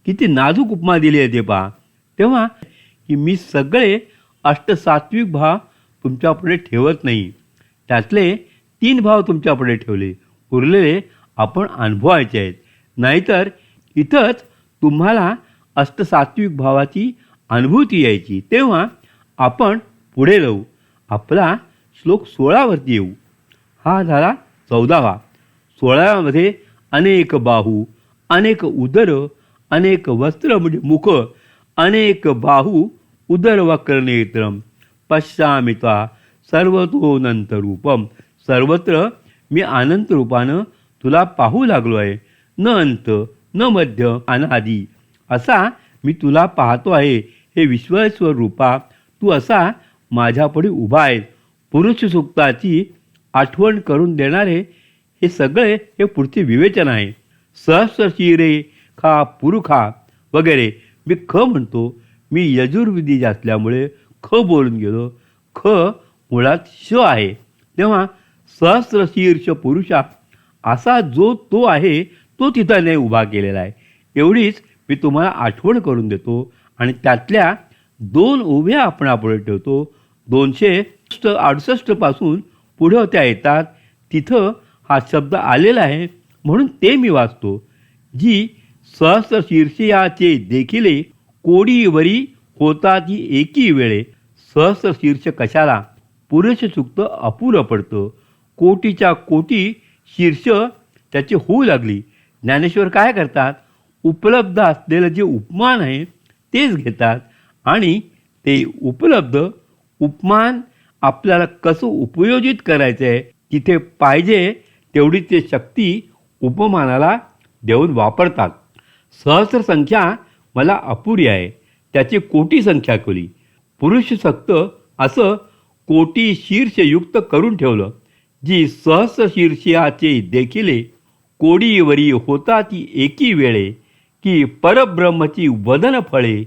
किती नाजूक उपमा दिली आहे ते पहा. तेव्हा की मी सगळे अष्टसात्विक भाव तुमच्यापुढे ठेवत नाही, त्यातले 3 भाव तुमच्यापुढे ठेवले, उरलेले आपण अनुभवायचे आहेत. नाहीतर इथंच तुम्हाला अष्टसात्विक भावाची अनुभूती यायची. तेव्हा आपण पुढे जाऊ. आपला श्लोक 16वरती येऊ. हा झाला 14वा. 16व्यामध्ये अनेक बाहू, अनेक उदर, अनेक वस्त्र म्हणजे मुख, अनेक बाहू उदर वक्रनेत्रम पश्यामि त्वा सर्वतोऽनंत रूपम. सर्वत्र मी अनंत रूपानं तुला पाहू लागलो आहे. न अंत न मध्य अनादी असा मी तुला पाहतो आहे. हे विश्वेश्वर रूपा तू असा माझ्यापुढे उभा आहे. पुरुष सूक्ताची आठवण करून देणारे हे सगळे हे पुढचे विवेचन आहे. सहस्रशिरे खा पुरुखा वगैरे. मी ख म्हणतो, मी यजुर्वेदी असल्यामुळे ख बोलून गेलो. ख मुळात श आहे. तेव्हा सहस्रशीर्ष पुरुषा असा जो तो आहे तो तिथं नाही उभा केलेला आहे. एवढीच मी तुम्हाला आठवण करून देतो. आणि त्यातल्या 2 उभ्या आपणापुढे ठेवतो. 268 पासून पुढं त्या येतात. तिथं हा शब्द आलेला आहे म्हणून ते मी वाचतो. जी सहस्रशीर्षयाचे देखिले कोडीवरी होता ती एकी वेळे. सहस्रशीर्ष कशाला? पुरुष सूक्त अपुरं पडतं. कोटीच्या कोटी शीर्ष त्याची होऊ लागली. ज्ञानेश्वर काय करतात? उपलब्ध असलेलं जे उपमान आहे तेच घेतात आणि ते उपलब्ध उपमान आपल्याला कसं उपयोजित करायचं आहे तिथे पाहिजे तेवढी ते शक्ती उपमानाला देऊन वापरतात. सहस्र संख्या मला अपुरी आहे, त्याची कोटी संख्या केली. पुरुष सक्त असं कोटी शीर्षयुक्त करून ठेवलं. जी सहस्र शीर्षयाचे देखिले कोडीवरी होता ती एकी वेळे की परब्रह्मची वदन फळे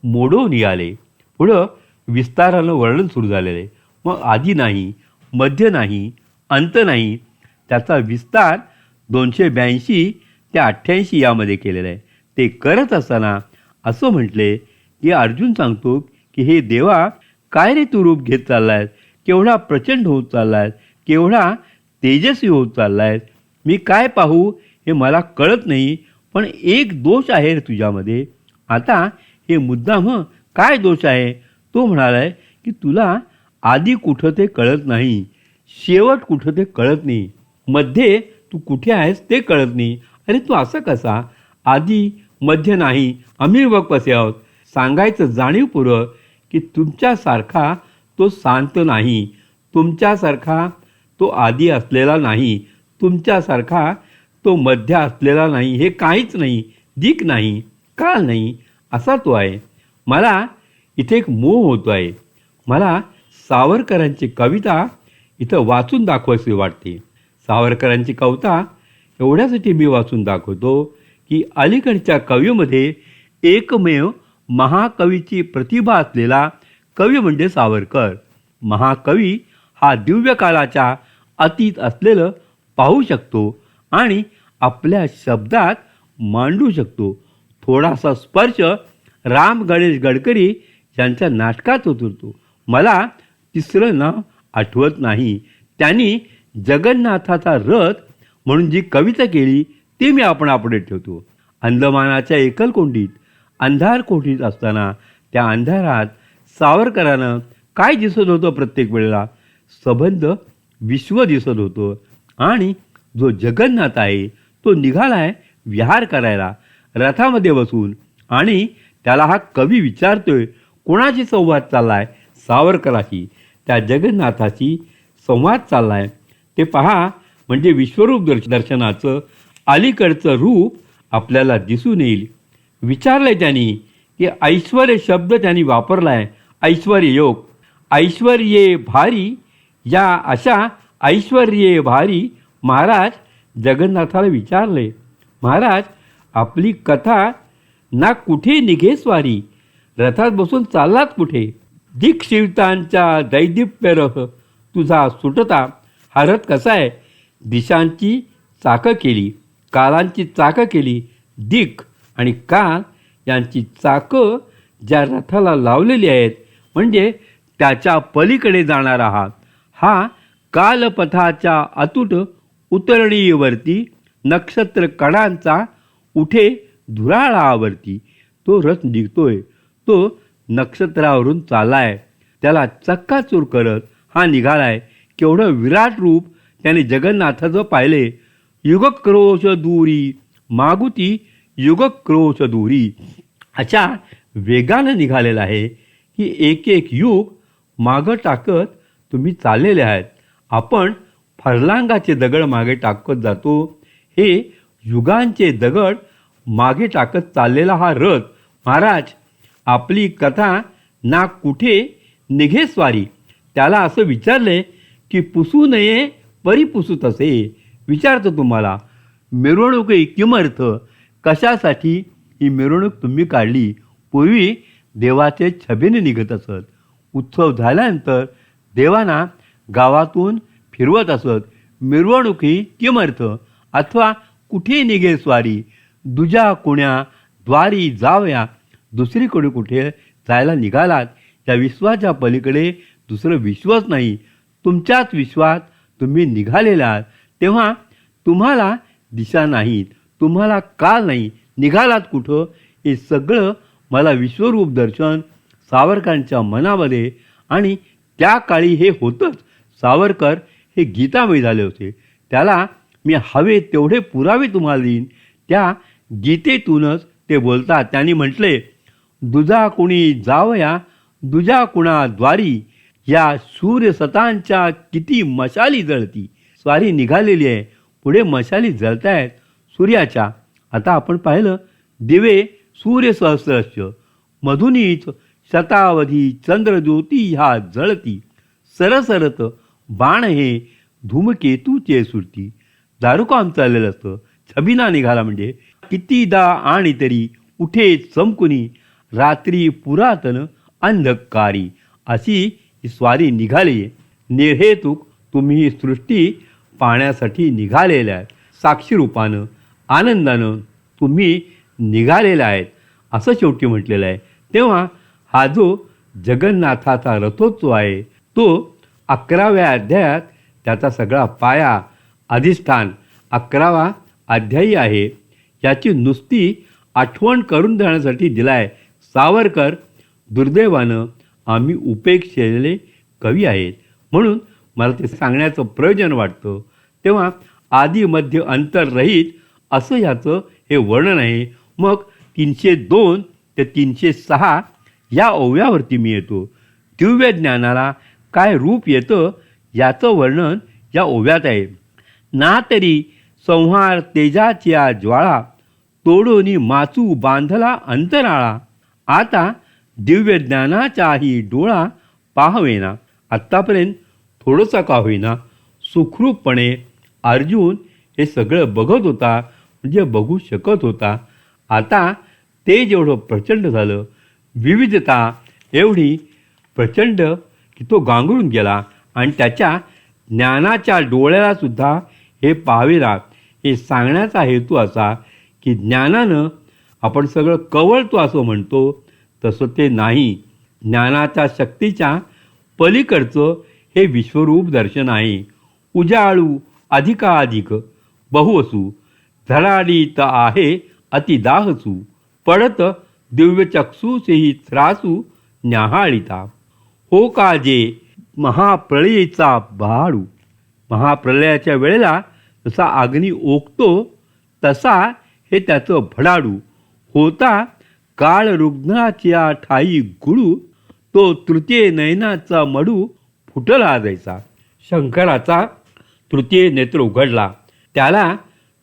मोडून आले. पुढं विस्तारानं वर्णन सुरू झालेलं आहे. मग आधी नाही, मध्य नाही, अंत नाही. त्याचा विस्तार 282 ते 88 यामध्ये केलेला आहे. ते करत असताना असं म्हटले की अर्जुन सांगतो की हे देवा, काय रे तू रूप घेत चालला आहेस? केवढा प्रचंड होत चालला आहेस, केवढा तेजस्वी होत चालला आहेस. मी काय पाहू हे मला कळत नाही. पण एक दोष आहे रे तुझ्यामध्ये. आता हे मुद्दाम काय दोष आहे? तो म्हणाला आहे की तुला आधी कुठं ते कळत नाही, शेवट कुठं ते कळत नाही, मध्ये तू कुठे आहेस ते कळत नाही. अरे तू असं कसा? आधी मध्य नाही, आम्ही बघ कसे आहोत. सांगायचं जाणीवपूर्वक की तुमच्यासारखा तो शांत नाही, तुमच्यासारखा तो आधी असलेला नाही, तुमच्यासारखा तो मध्य असलेला नाही, हे काहीच नाही, दिक नाही, काळ नाही, असा तो आहे. मला इथे एक मोह होतो आहे. मला सावरकरांची कविता इथं वाचून दाखवायची वाटते. सावरकरांची कविता एवढ्यासाठी मी वाचून दाखवतो की अलीकडच्या कवीमध्ये एकमेव महाकवीची प्रतिभा असलेला कवी म्हणजे सावरकर. महाकवी हा दिव्य काळाच्या अतीत असलेलं पाहू शकतो आणि आपल्या शब्दात मांडू शकतो. थोडासा स्पर्श राम गणेश गडकरी यांच्या नाटकात उतरतो. मला तिसरं नाव आठवत नाही. त्यांनी जगन्नाथाचा रथ म्हणून जी कविता केली ती मी आपणापुढे ठेवतो. अंदमानाच्या एकलकोंडीत अंधार कोठीत असताना त्या अंधारात सावरकरानं काय दिसत होतं? प्रत्येक वेळेला संबंध विश्व दिसत होतं. आणि जो जगन्नाथ आहे तो निघाला आहे विहार करायला रथामध्ये बसून. आणि त्याला हा कवी विचारतोय कोणाशी संवाद चालला आहे? सावरकराशी, त्या जगन्नाथाशी संवाद चालला आहे. ते पहा, म्हणजे विश्वरूप दर्शनाचं अलीकडचं रूप आपल्याला दिसून येईल. विचारलं आहे त्यांनी की ऐश्वर्य शब्द त्यांनी वापरला आहे. ऐश्वर्य योग, ऐश्वर्ये भारी, या अशा ऐश्वर्ये भारी. महाराज जगन्नाथाला विचारले, महाराज आपली कथा ना कुठे निघे स्वारी, रथात बसून चाललात कुठे? दिक्शिवतांच्या दैदिप्यरह तुझा सुटता, हा रथ कसा आहे? दिशांची चाकं केली, कालांची चाकं केली, दिक आणि काल यांची चाकं ज्या रथाला लावलेली आहेत, म्हणजे त्याच्या पलीकडे जाणार आहात. हा कालपथाच्या अतूट उतरणीवरती नक्षत्र कणांचा उठे धुराळावरती तो रथ निघतोय. तो नक्षत्रावरून चाललाय. त्याला चक्काचूर करत हा निघालाय. केवढं विराट रूप त्याने जगन्नाथाचं पाहिले. युगक्रोश दूरी मागुती युगक्रोश दूरी अशा वेगानं निघालेला आहे की एक एक युग मागं टाकत तुम्ही चाललेले आहेत. आपण फरलांगाचे दगड मागे टाकत जातो. हे युगांचे दगड मागे टाकत चाललेला हा रथ. महाराज, आपली कथा ना कुठे निघे स्वारी. त्याला असं विचारले की पुसू नये परी पुसूत असे. विचारतो तुम्हाला, मिरवणूक किमर्थ, कशासाठी ही मिरवणूक तुम्ही काढली? पूर्वी देवाचे छबिने निघत असत. उत्सव झाल्यानंतर देवांना गावातून फिरवत असत. मिरवणूक ही किमर्थ अथवा कुठे निघे स्वारी, दुजा कुण्या द्वारी जावया. दुसरीकडे कुठे जायला निघालात? त्या विश्वाच्या पलीकडे दुसरं विश्वच नाही. तुमच्याच विश्वात तुम्ही निघालेला आहात. तेव्हा तुम्हाला दिशा नाहीत, तुम्हाला काल नाही. निघालात कुठं? हे सगळं मला विश्वरूप दर्शन सावरकरांच्या मनामध्ये, आणि त्या काळी हे होतंच. सावरकर हे गीतामय झाले होते. त्याला मी हवे तेवढे पुरावे तुम्हाला देईन. त्या गीतेतूनच ते बोलतात. त्यांनी म्हटले, दुजा कुणी जावया दुजा कुणा द्वारी, या सूर्यसतांच्या किती मशाली जळती. स्वारी निघालेली आहे. पुढे मशाली जळत आहेत सूर्याच्या. आता आपण पाहिलं, दिवे सूर्यसहस्रश मधुनीच शतावधी चंद्रज्योती ह्या जळती. सरसरत बाण हे धूमकेतूचे सुरती. दारुकाम चाललेलं असतं. छबिना निघाला म्हणजे कितीदा आणि तरी उठे चमकुनी, रात्री पुरातन अंधकारी. अशी ही स्वारी निघाली. निर्हेतुक तुम्ही ही सृष्टी पाहण्यासाठी निघालेल्या आहेत. साक्षीरूपानं आनंदानं तुम्ही निघालेला आहेत असं शेवटी म्हटलेलं आहे. तेव्हा हा जो जगन्नाथाचा रथोत्सव आहे तो 11व्या अध्यायात त्याचा सगळा पाया, अधिष्ठान 11वा अध्यायी आहे. याची नुसती आठवण करून देण्यासाठी दिलाय. सावरकर दुर्दैवानं आम्ही उपेक्षेले कवी आहेत, म्हणून मला ते सांगण्याचं प्रयोजन वाटतं. तेव्हा आदी मध्य अंतररहित असं ह्याचं हे वर्णन आहे. मग 302 ते 306 या ओव्यावरती मी येतो. दिव्य ज्ञानाला काय रूप येतं याचं वर्णन या ओव्यात आहे. ना तरी संहार तेजाच्या ज्वाळा, तोडोनी माचू बांधला अंतराळा. आता दिव्य ज्ञानाचाही डोळा पाहवेना. आत्तापर्यंत थोडंसं का होईना सुखरूपपणे अर्जुन हे सगळं बघत होता, म्हणजे बघू शकत होता. आता ते जेवढं प्रचंड झालं, विविधता एवढी प्रचंड की तो गांगरून गेला. आणि त्याच्या ज्ञानाच्या डोळ्यालासुद्धा हे पाहावेला. हे सांगण्याचा हेतू असा की ज्ञानानं आपण सगळं कवळतो असं म्हणतो, तसं ते नाही. ज्ञानाच्या शक्तीच्या पलीकडचं हे विश्वरूप दर्शन आहे. उजाळू अधिकाधिक बहुवसू, धडाडीत आहे अतिदाहसू, पडत दिव्यचक्षुसेही त्रासू न्याहाळिता. हो का जे महाप्रलयीचा बहाडू. महाप्रलयाच्या वेळेला जसा अग्नी ओकतो तसा हे त्याचं भडाडू. होता काळ रुग्णाच्या ठाई गुळू, तो तृतीय नयनाचा मडू फुटला जायचा. शंकराचा तृतीय नेत्र उघडला. त्याला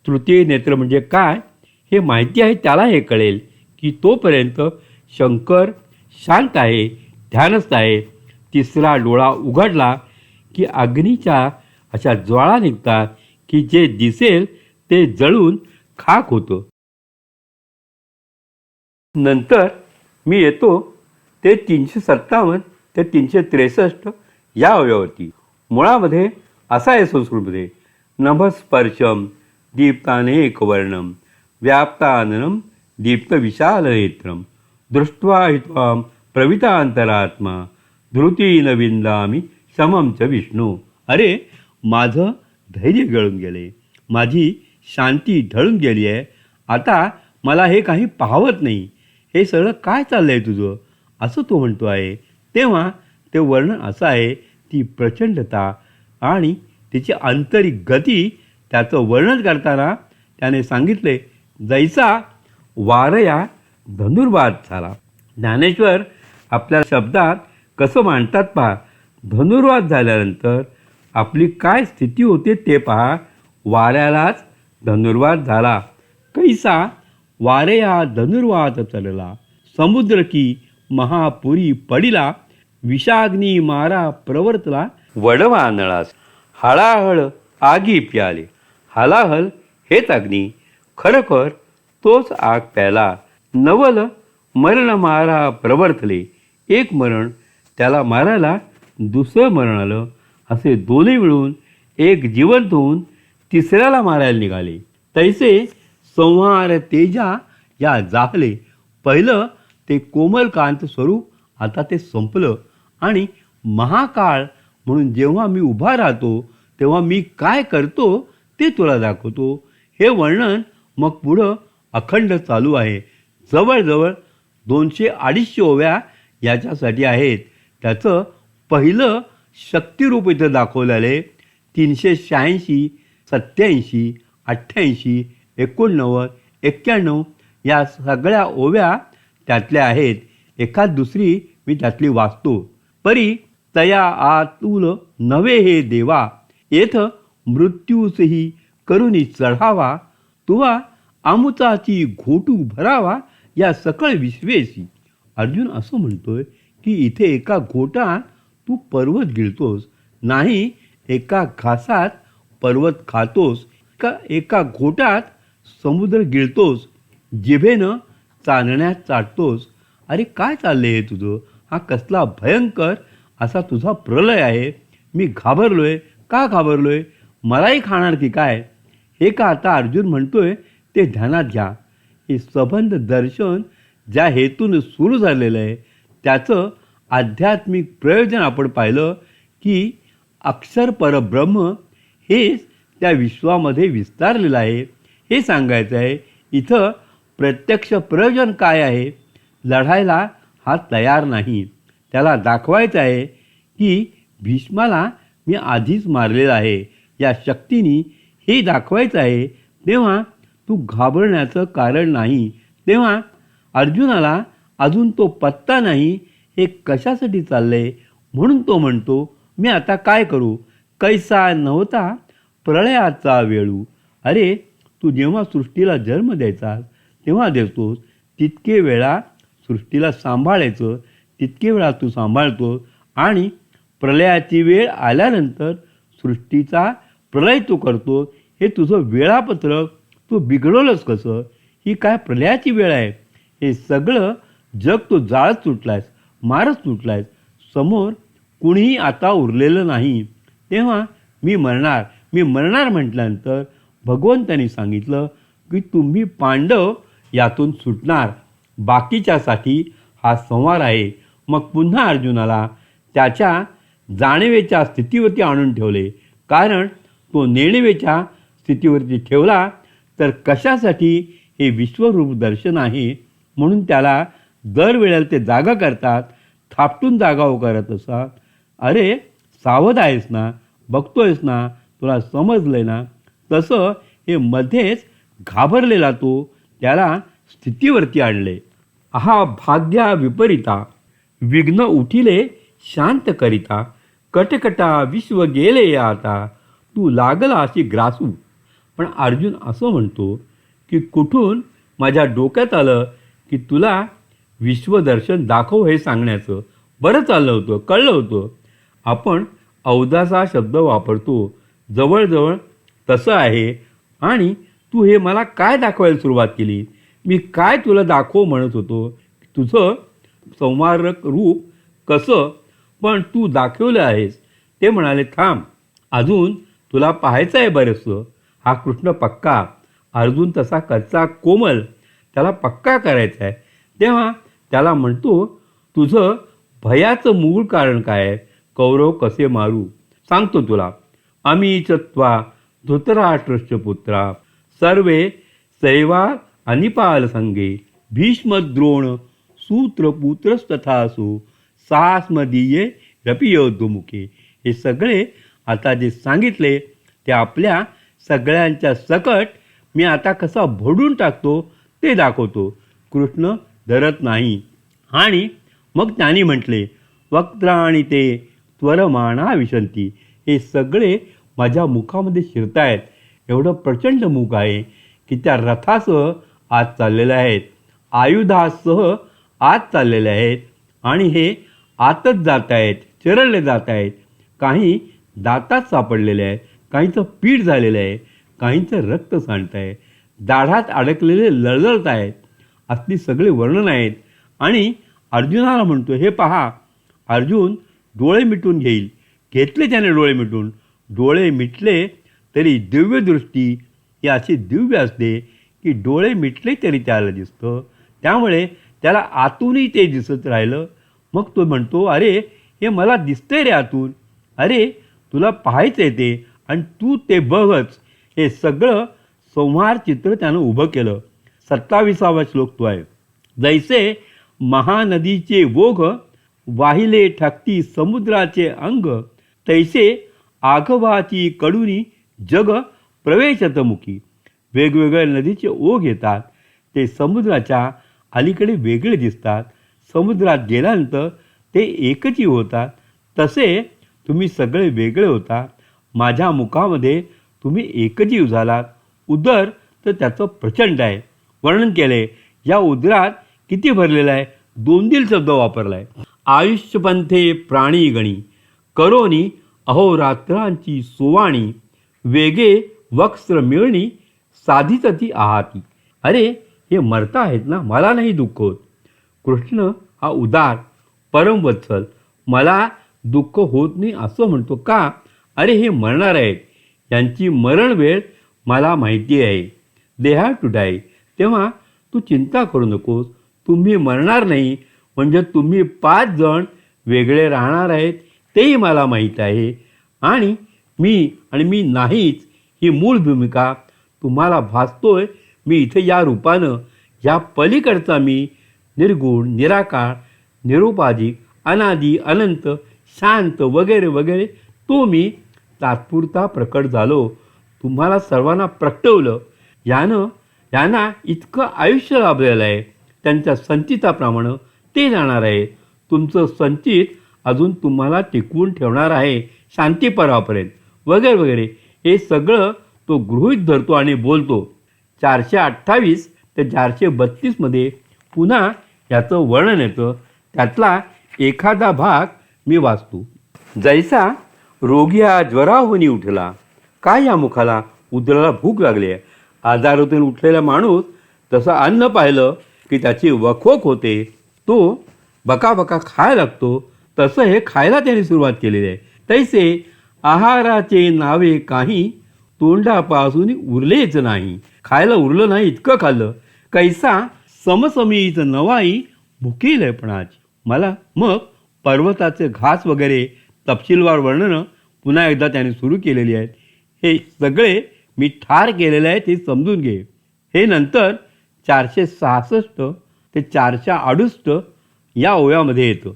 तृतीय नेत्र म्हणजे काय हे माहिती आहे. त्याला हे कळेल की तोपर्यंत शंकर शांत आहे, ध्यानस्थ आहे. तिसरा डोळा उघडला की अग्नीच्या अशा ज्वाळा निघतात की जे दिसेल ते जळून खाक होतं. नंतर मी येतो ते 357 ते 363 या अवयवावरती. मुळामध्ये असा आहे संस्कृतमध्ये, नभस्पर्शम दीप्तानेकवर्णम व्याप्ताननम दीप्तविशालनेत्रम दृष्ट्वा हि त्वां प्रवितांतरात्मा धृतीन विंदामी समम च विष्णू. अरे, माझं धैर्य गळून गेले, माझी शांती ढळून गेली आहे. आता मला हे काही पाहवत नाही. हे सगळं काय चाललं आहे तुझं, असं तो म्हणतो आहे. तेव्हा ते वर्णन असं आहे, ती प्रचंडता आणि तिची आंतरिक गती, त्याचं वर्णन करताना त्याने सांगितले, जैसा वारया धनुर्वाद झाला. ज्ञानेश्वर आपल्या शब्दात कसं मांडतात पहा. धनुर्वाद झाल्यानंतर आपली काय स्थिती होते ते पहा. वाऱ्यालाच धनुर्वाद झाला. कैसा वारया धनुर्वाद चलला समुद्र की महापुरी पडिला विषाग्नी मारा प्रवर्तला वडवा नळास हळाहळ आगी प्याले. हलाहल हेच अग्नी, खरखर तोच आग प्याला. नवल मरण मारा प्रवर्तले. एक मरण त्याला मारायला दुसरं मरण आलं. असे दोन्ही मिळून एक जिवंत होऊन तिसऱ्याला मारायला निघाले. तैसे संहार तेजा या जाहले. पहिलं ते कोमलकांत स्वरूप आता ते संपलं. आणि महाकाळ म्हणून जेव्हा मी उभा राहतो तेव्हा मी काय करतो ते तुला दाखवतो. हे वर्णन मग पुढं अखंड चालू आहे. जवळजवळ 200-250 ओव्या याच्यासाठी आहेत. त्याचं पहिलं शक्तिरूप इथं दाखवलेलं आहे. 386, 87, 88, 89, 91 या सगळ्या ओव्या त्यातल्या आहेत. एखाद दुसरी मी त्यातली वाचतो. परी तया आतुल नवे हे देवा येथ मृत्यूसही करुनी चढावा तुवा आमुचाची घोटू भरावा या सकळ विश्वेशी. अर्जुन असं म्हणतोय की इथे एका घोटात तू पर्वत गिळतोस, नाही एका घासात पर्वत खातोस, एका घोटात समुद्र गिळतोस, जिभेनं चालण्यात चाटतोस. अरे काय चाललंय हे तुझं? हा कसला भयंकर असा तुझा प्रलय आहे. मी घाबरलोय. का घाबरलोय? मलाही खाणार की काय? हे का आता अर्जुन म्हणतोय ते ध्यानात घ्या. हे सबंध दर्शन ज्या हेतून सुरू झालेलं आहे त्याचं आध्यात्मिक प्रयोजन आपण पाहिलं की अक्षर परब्रह्म हेच त्या विश्वामध्ये विस्तारलेलं आहे. हे सांगायचं आहे. इथं प्रत्यक्ष प्रयोजन काय आहे? लढायला हा तयार नाही. त्याला दाखवायचं आहे की भीष्माला मी आधीच मारलेला आहे. या शक्तीने हे दाखवायचं आहे. तेव्हा तू घाबरण्याचं कारण नाही. तेव्हा अर्जुनाला अजून तो पत्ता नाही हे कशासाठी चाललंय. म्हणून तो म्हणतो मी आता काय करू? कैसा नव्हता प्रलयाचा वेळू. अरे तू जेव्हा सृष्टीला जन्म द्यायचा तेव्हा देतोस, तितके वेळा सृष्टीला सांभाळायचं, तितके वेळा तू सांभाळतो. आणि प्रलयाची वेळ आल्यानंतर सृष्टीचा प्रलय तू करतो. हे तुझं वेळापत्रक तू बिघडवलंस कसं? ही काय प्रलयाची वेळ आहे? हे सगळं जग तू जाळत सुटलायस, मारत सुटलायस. समोर कुणीही आता उरलेलं नाही. तेव्हा मी मरणार म्हटल्यानंतर भगवंतांनी सांगितलं की तुम्ही पांडव यातून सुटणार. बाकीच्यासाठी हा संवार आहे. मग पुन्हा अर्जुनाला त्याच्या जाणीवेच्या स्थितीवरती आणून ठेवले. कारण तो नेणिवेच्या स्थितीवरती ठेवला तर कशासाठी? हे विश्वरूप दर्शन आहे. म्हणून त्याला दरवेळेला ते जागा करतात, थापटून जागा करत असतात. अरे सावध आहेस ना? बघतोयस ना? तुला समजलंय ना? तसं हे मध्येच घाबरलेला तो त्याला स्थितीवरती आणले. हा भाग्या विपरीता विघ्न उठिले शांत करिता कटकटा विश्व गेले आता तू लागला अशी ग्रासू. पण अर्जुन असं म्हणतो की कुठून माझ्या डोक्यात आलं की तुला विश्वदर्शन दाखव हे सांगण्याचं. बरं चाललं होतं, कळलं होतं. आपण अवदासा शब्द वापरतो, जवळजवळ तसं आहे. आणि तू हे मला काय दाखवायला सुरुवात केली? मी काय तुला दाखव म्हणत होतो? तुझं संवारक रूप कसं? पण तू दाखवलं आहेस. ते म्हणाले थांब, अजून तुला पाहायचं आहे बरंचसं. हा कृष्ण पक्का, अर्जुन तसा कच्चा कोमल, त्याला पक्का करायचा आहे. तेव्हा त्याला म्हणतो, तुझं भयाचं मूळ कारण काय आहे? कौरव कसे मारू सांगतो तुला. अमी चत्वा धृतराष्ट्रस्य पुत्रा सर्वे सैवा अनिपाल संगे भीष्मद्रोण सूत्रपुत्रस्तथासु सास्मदीये रपियोद्धुमुखे. हे सगळे आता जे सांगितले ते आपल्या सगळ्यांच्या सकट मी आता कसा भोडून टाकतो ते दाखवतो. कृष्ण धरत नाही. आणि मग त्यांनी म्हटले, वक्त्राणी ते त्वरमाणा विशंती. हे सगळे माझ्या मुखामध्ये शिरतायत. एवढं प्रचंड मुख आहे की त्या रथासह आत चाललेले आहेत, आयुधासह आत चाललेले आहेत. आणि हे आतच जात आहेत, चिरडले जात आहेत. काही दातात सापडलेले आहेत, काहींचं पीठ झालेलं आहे, काहींचं रक्त सांडत आहे, दाढात अडकलेले लळलळत आहेत. असली सगळे वर्णन आहेत. आणि अर्जुनाला म्हणतो, हे पहा. अर्जुन डोळे मिटून घेईल. घेतले त्याने डोळे मिटून. डोळे मिटले तरी दिव्यदृष्टी ही अशी दिव्य असते की डोळे मिटले तरी त्याला दिसतं. त्यामुळे त्याला आतूनही ते दिसत राहिलं. मग तो म्हणतो, अरे हे मला दिसतंय रे आतून. अरे तुला पाहायचं आहे ते, आणि तू ते बघच. हे सगळं संहार चित्र त्यानं उभं केलं. 27वा श्लोक तो आहे. जैसे महानदीचे ओघ वाहिले ठकती समुद्राचे अंग, तैसे आघवाची कडुनी जग प्रवेशतमुखी. वेगवेगळ्या नदीचे ओघ येतात, ते समुद्राच्या अलीकडे वेगळे दिसतात. समुद्रात गेल्यानंतर ते एकची होतात. तसे तुम्ही सगळे वेगळे होतात. माझ्या मुखामध्ये तुम्ही एकजीव झालात. उदर तर त्याचं प्रचंड आहे. वर्णन केले. या उदरात किती भरलेलं आहे? 2 शब्द वापरला आहे. आयुष्यपंथे प्राणी गणी करोनी अहोरात्रांची सोवाणी, वेगे वक्स्त्र मिळणी साधितती आहाती. अरे हे मरता आहेत ना, मला नाही दुःख होत. कृष्ण हा उदार परमवत्सल, मला दुःख होत नाही असं म्हणतो का? अरे हे मरणार आहेत, यांची मरण वेळ मला माहिती आहे. दे हॅव टू डाय. तेव्हा तू चिंता करू नकोस. तुम्ही मरणार नाही म्हणजे तुम्ही 5 जण वेगळे राहणार आहेत तेही मला माहीत आहे. आणि मी नाहीच ही मूळ भूमिका तुम्हाला भासतोय. मी इथे या रूपानं, या पलीकडचा मी, निर्गुण, निराकार, निरुपाधिक, अनादी, अनंत, शांत वगैरे वगैरे, तो मी तात्पुरता प्रकट झालो. तुम्हाला सर्वांना प्रगटवलं. यांना इतकं आयुष्य लाभलेलं आहे. त्यांच्या संचिताप्रमाणे ते जाणार आहे. तुमचं संचित अजून तुम्हाला टिकवून ठेवणार आहे शांतीपरापर्यंत वगैरे वगैरे. हे सगळं तो गृहीत धरतो आणि बोलतो. 428 ते 432 पुन्हा याचं वर्णन येतं. त्यातला एखादा भाग मी वाचतो. जैसा रोगिया ज्वराहून उठला, काय या मुखाला? उदराला भूक लागली आहे. आजारातून उठलेला माणूस तसं अन्न पाहिलं की त्याची वखवख होते. तो बकाबका खायला लागतो. तसं हे खायला त्याने सुरुवात केलेली आहे. तैसे आहाराचे नावे काही तोंडापासून उरलेच नाही. खायला उरलं नाही, इतकं खाल्लं. कैसा समसमीच नवाई भुकेलेपणाची. मला मग पर्वताचे घास वगैरे तपशीलवार वर्णनं पुन्हा एकदा त्याने सुरू केलेली आहेत. हे सगळे मी ठार केलेले आहेत हे समजून घे. हे नंतर 466 ते 468 या ओव्यामध्ये येतं.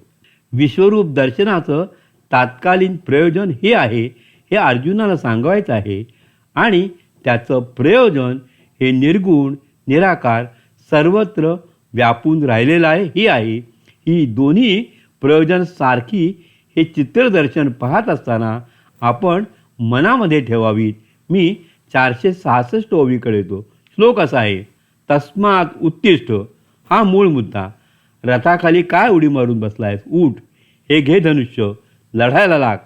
विश्वरूप दर्शनाचं तात्कालीन प्रयोजन हे आहे, हे अर्जुनाला सांगायचं आहे. आणि त्याचं प्रयोजन हे निर्गुण, निराकार, सर्वत्र व्यापून राहिलेलं आहे हे आहे. ही दोन्ही प्रयोजन सारखी हे चित्रदर्शन पाहत असताना आपण मनामध्ये ठेवावीत. मी 466 ओवीकडे येतो. श्लोक असा आहे. तस्मात उत्तिष्ठ. हा मूळ मुद्दा. रथाखाली काय उडी मारून बसलायस? उठ. हे घे धनुष्य, लढायला लाग.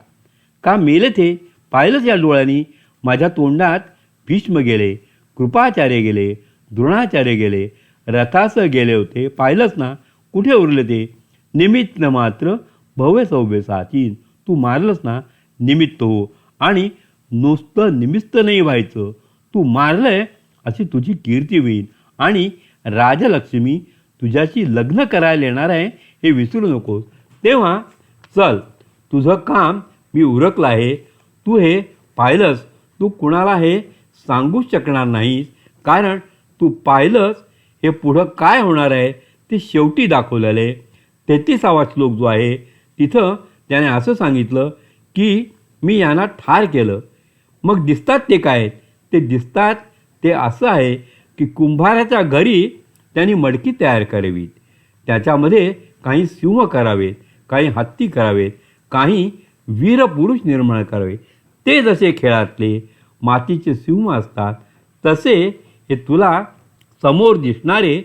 का मेले ते? पाहिलंच या डोळ्यांनी. माझ्या तोंडात भीष्म गेले, कृपाचार्य गेले, द्रोणाचार्य गेले, रथासह गेले होते. पाहिलंच ना. कुठे उरले ते? निमित्त मात्र भव्य सौभ्य साचीन. तू मारलंस ना, निमित्त हो. आणि नुसतं निमित्त नाही व्हायचं, तू मारलंय अशी तुझी कीर्ती होईल आणि राजलक्ष्मी तुझ्याशी लग्न करायला येणार आहे हे विसरू नकोस. तेव्हा चल, तुझं काम मी उरकलं आहे. तू हे पाहिलंस, तू कुणाला हे सांगूच शकणार नाहीस, कारण तू पाहिलंस हे पुढं काय होणार आहे ते शेवटी दाखवलेलं आहे. 33वा श्लोक जो आहे तिथं त्याने असं सांगितलं की मी यांना ठार केलं. मग दिसतात ते काय? ते दिसतात ते असं आहे की कुंभाराच्या घरी त्यांनी मडकी तयार करावी, त्याच्यामध्ये काही सिंह करावेत, काही हत्ती करावेत, काही वीरपुरुष निर्माण करावे. ते जसे खेळातले मातीचे सिंह असतात तसे हे तुला समोर दिसणारे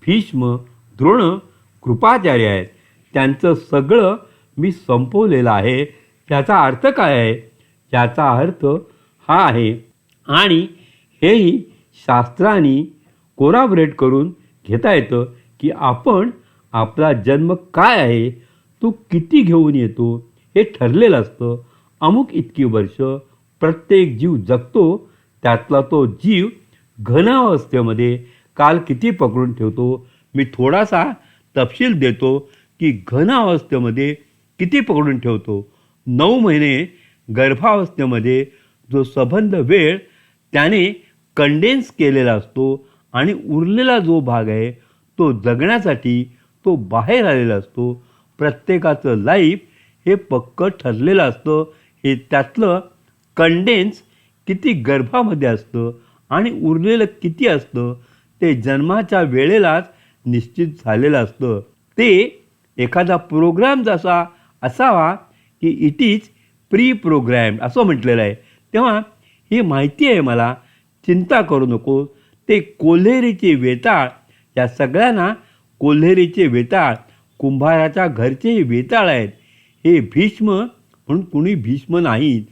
भीष्म, द्रोण, कृपाचार्य आहेत. त्यांचं सगळं मी संपवलेलं आहे. त्याचा अर्थ काय आहे? याचा अर्थ हा आहे, आणि हेही शास्त्रांनी कोराबरेट करून घेता येतं की आपण आपला जन्म काय आहे, तो किती घेऊन येतो हे ठरलेलं असतं. अमुक इतकी वर्ष प्रत्येक जीव जगतो, त्यातला तो जीव घनावस्थेमध्ये काल किती पकडून ठेवतो. मी थोडासा तपशील देतो की घनावस्थेमध्ये किती पकडून ठेवतो. 9 महिने गर्भावस्थेमध्ये जो संबंध वेळ त्याने कंडेन्स केलेला असतो आणि उरलेला जो भाग आहे तो जगण्यासाठी तो बाहेर आलेला असतो. प्रत्येकाचं लाईफ हे पक्क ठरलेलं असतं. हे त्यातलं कंडेन्स किती गर्भामध्ये असतं आणि उरलेलं किती असतं ते जन्माच्या वेळेलाच निश्चित झालेलं असतं. ते एखादा प्रोग्राम जसा असावा की इट इज प्री प्रोग्रॅम्ड असं म्हटलेलं आहे. तेव्हा ही माहिती आहे मला, चिंता करू नको. ते कोल्हेरीचे वेताळ, या सगळ्यांना कोल्हेरीचे वेताळ, कुंभाराच्या घरचेही वेताळ आहेत. हे भीष्म म्हणून कुणी भीष्म नाहीत,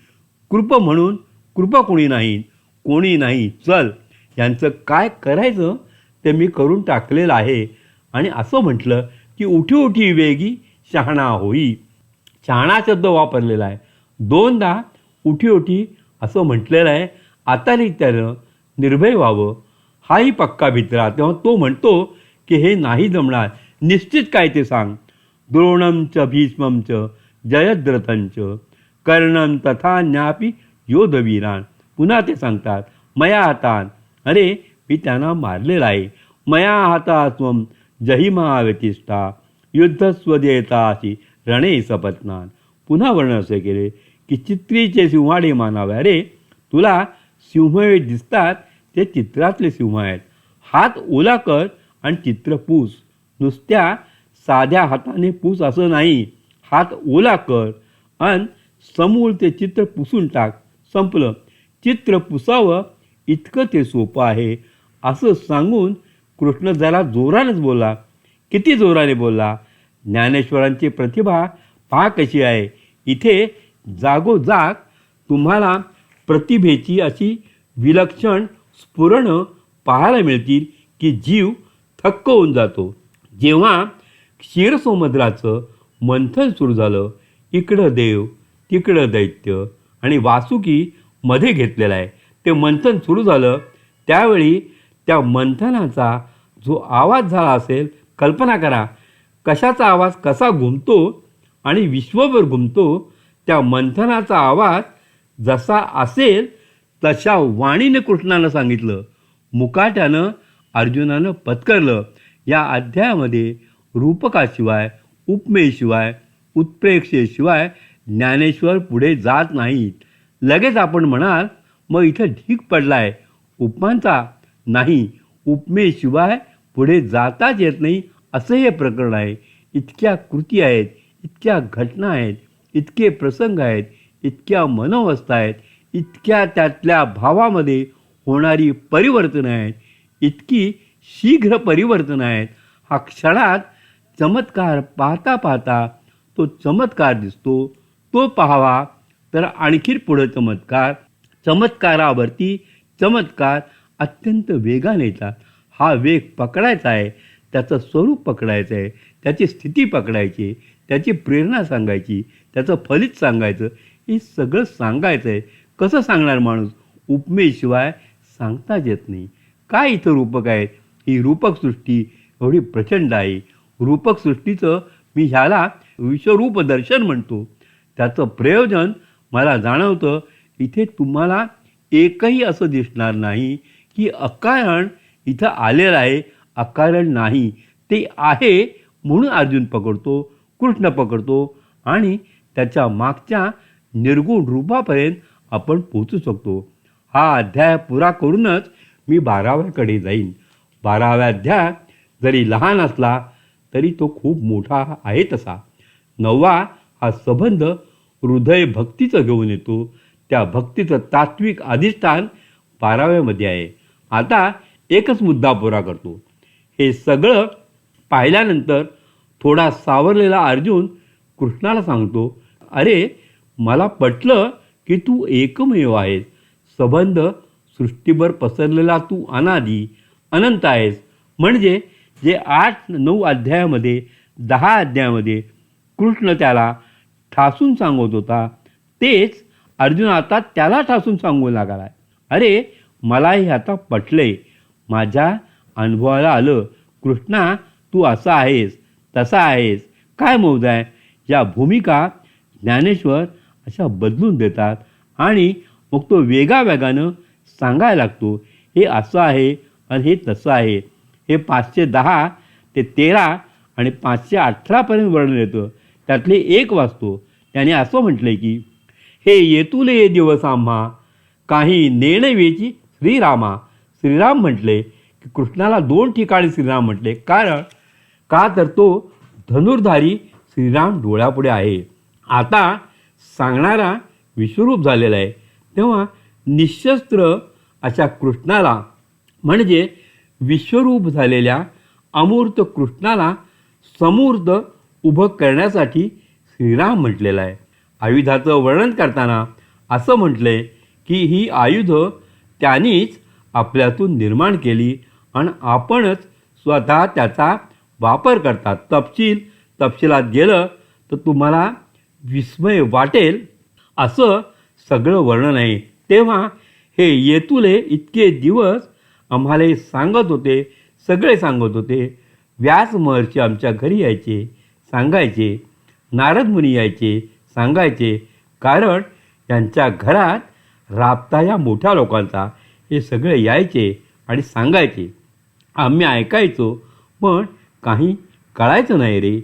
कृप म्हणून कृपा कोणी नाहीत, कोणी नाही. चल, यांचं काय करायचं ते मी करून टाकलेलं आहे. आणि असं म्हटलं की उठी उठी वेगी शहाणा होई. शहाणा शब्द वापरलेला आहे 2दा. उठी उठी असं म्हटलेलं आहे. आता त्यानं निर्भय व्हावं, हाही पक्का भित्रा. तेव्हा तो म्हणतो की हे नाही जमणार, निश्चित काय ते सांग. द्रोणं च भीष्मं च जयद्रथं च कर्णं तथा ज्ञापी योधवीरान. पुन्हा ते सांगतात मया हातान, अरे मी त्यांना मारलेलं आहे. मया हाता त्वं जहिमा व्यतिष्ठा युद्धस्वदेतासी रणे सपत्नान. पुन्हा वर्णन असे केले की चित्रीचे सिंहाडे मानावे. अरे तुला सिंह दिसतात ते चित्रातले सिंह आहेत. हात ओला कर आणि चित्र पूस. नुसत्या साध्या हाताने पूस असं नाही, हात ओला कर आणि समूळ ते चित्र पुसून टाक. संपलं. चित्र पुसावं इतकं ते सोपं आहे. असं सांगून कृष्ण जरा जोरानेच बोलला. किती जोराने बोलला! ज्ञानेश्वरांची प्रतिभा पहा कशी आहे. इथे जागोजाग तुम्हाला प्रतिभेची अशी विलक्षण स्फुरणं पाहायला मिळतील की जीव थक्क होऊन जातो. जेव्हा क्षीरसमुद्राचं मंथन सुरू झालं, इकडं देव तिकडं दैत्य आणि वासुकी मध्ये घेतलेला आहे. ते मंथन सुरू झालं त्यावेळी त्या मंथनाचा जो आवाज झाला असेल, कल्पना करा कशाचा आवाज कसा घुमतो आणि विश्वभर घुमतो. त्या मंथनाचा आवाज जसा असेल तशा वाणीने कृष्णानं सांगितलं. मुकाट्यानं अर्जुनानं पत्करलं. या अध्यायामध्ये रूपकाशिवाय, उपमेशिवाय, उत्प्रेक्षेशिवाय ज्ञानेश्वर पुढे जात नाहीत. लगेच आपण म्हणाल मग इथं ढीक पडला आहे. उपमांचा नाही, उपमेशिवाय पुढे जाताच येत नाही असं हे प्रकरण आहे. इतक्या कृती आहेत, इतक्या घटना आहेत, इतके प्रसंग आहेत, इतक्या मनोवस्था आहेत, इतक्या त्यातल्या भावामध्ये होणारी परिवर्तनं आहेत, इतकी शीघ्र परिवर्तनं आहेत. हा क्षणात चमत्कार पाहता पाहता तो चमत्कार दिसतो. तो पाहावा तर आणखी पुढं चमत्कार, चमत्कारावरती चमत्कार अत्यंत वेगाने येतात. हा वेग पकडायचा आहे, त्याचं स्वरूप पकडायचं आहे, त्याची स्थिती पकडायची, त्याची प्रेरणा सांगायची, त्याचं फलित सांगायचं, हे सगळं सांगायचं आहे. कसं सांगणार माणूस? उपमेशिवाय सांगताच येत नाही. काय इथं रूपक आहेत? ही रूपकसृष्टी एवढी प्रचंड आहे. रूपकसृष्टीचं मी ह्याला विश्वरूप दर्शन म्हणतो. त्याचं प्रयोजन मला जाणवतं. इथे तुम्हाला एकही असं दिसणार नाही की अकारण इथं आलेलं आहे, अकारण नाही. ते आहे म्हणून अर्जुन पकडतो, कृष्ण पकडतो आणि त्याच्या मागच्या निर्गुण रूपापर्यंत आपण पोचू शकतो. हा अध्याय पुरा करूनच मी 12व्याकडे जाईन. 12व्या अध्याय जरी लहान असला तरी तो खूप मोठा आहे तसा. 9वा हा संबंध हृदय भक्तीचं घेऊन येतो. त्या भक्तीचं तात्विक अधिष्ठान 12व्यामध्ये आहे. आता एकच मुद्दा पुरा करतो. हे सगळं पाहिल्यानंतर थोडा सावरलेला अर्जुन कृष्णाला सांगतो, अरे मला पटलं की तू एकमेव आहेस. संबंध सृष्टीभर पसरलेला तू अनादी अनंत आहेस. म्हणजे जे 8-9 अध्यायामध्ये 10 अध्यायामध्ये कृष्ण त्याला ठासून सांगत होता तेच अर्जुन आता त्याला ठासून सांगू लागला. अरे मलाही आता पटलंय, माझ्या अनुभवाला आलं. कृष्णा तू असा आहेस, तसा आहेस, काय मौज आहे. या भूमिका ज्ञानेश्वर अशा बदलून देतात आणि मग तो वेगावेगानं सांगायला लागतो. हे असं आहे आणि हे तसं आहे. हे 510 ते 13 आणि 518पर्यंत वर्णन येतं. त्यातले एक वाचतो. त्याने असं म्हटलं की हे येतुले दिवस आम्हा काही नेणवेची श्रीरामा. श्रीराम म्हटले की कृष्णाला 2 ठिकाणी श्रीराम म्हटले. कारण का तर तो धनुर्धारी श्रीराम डोळ्यापुढे आहे. आता सांगणारा विश्वरूप झालेला आहे. तेव्हा निशस्त्र अशा कृष्णाला म्हणजे विश्वरूप झालेल्या अमूर्त कृष्णाला समूर्त उभं करण्यासाठी श्रीराम म्हटलेलं आहे. आयुधाचं वर्णन करताना असं म्हटलंय की ही आयुधं त्यांनीच आपल्यातून निर्माण केली आणि आपणच स्वतः त्याचा वापर करतात. तपशिलात गेलं तर तुम्हाला विस्मय वाटेल असं सगळं वर्णन आहे. तेव्हा हे येतुले इतके दिवस आम्हाला सांगत होते, सगळे सांगत होते. व्यास महर्षी आमच्या घरी यायचे, सांगायचे. नारद मुनी यायचे, सांगायचे. कारण यांच्या घरात राबता या मोठ्या लोकांचा हे सगळे यायचे आणि सांगायचे. आम्ही ऐकायचो पण काही कळायचं नाही रे.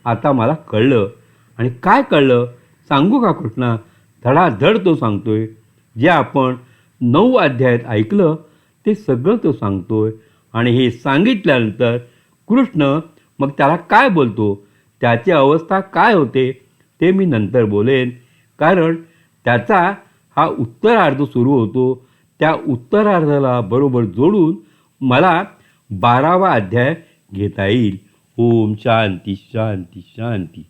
आता मला कळलं. आणि काय कळलं सांगू का कृष्णा? धडाधड तो सांगतोय. जे आपण 9 अध्यायात ऐकलं ते सगळं तो सांगतोय. आणि हे सांगितल्यानंतर कृष्ण मग त्याला काय बोलतो, त्याची अवस्था काय होते ते मी नंतर बोलेन. कारण त्याचा हा उत्तरार्ध सुरू होतो. त्या उत्तरार्धाला बरोबर जोडून मला 12वा अध्याय घेता येईल. ओम शांती शांती शांती.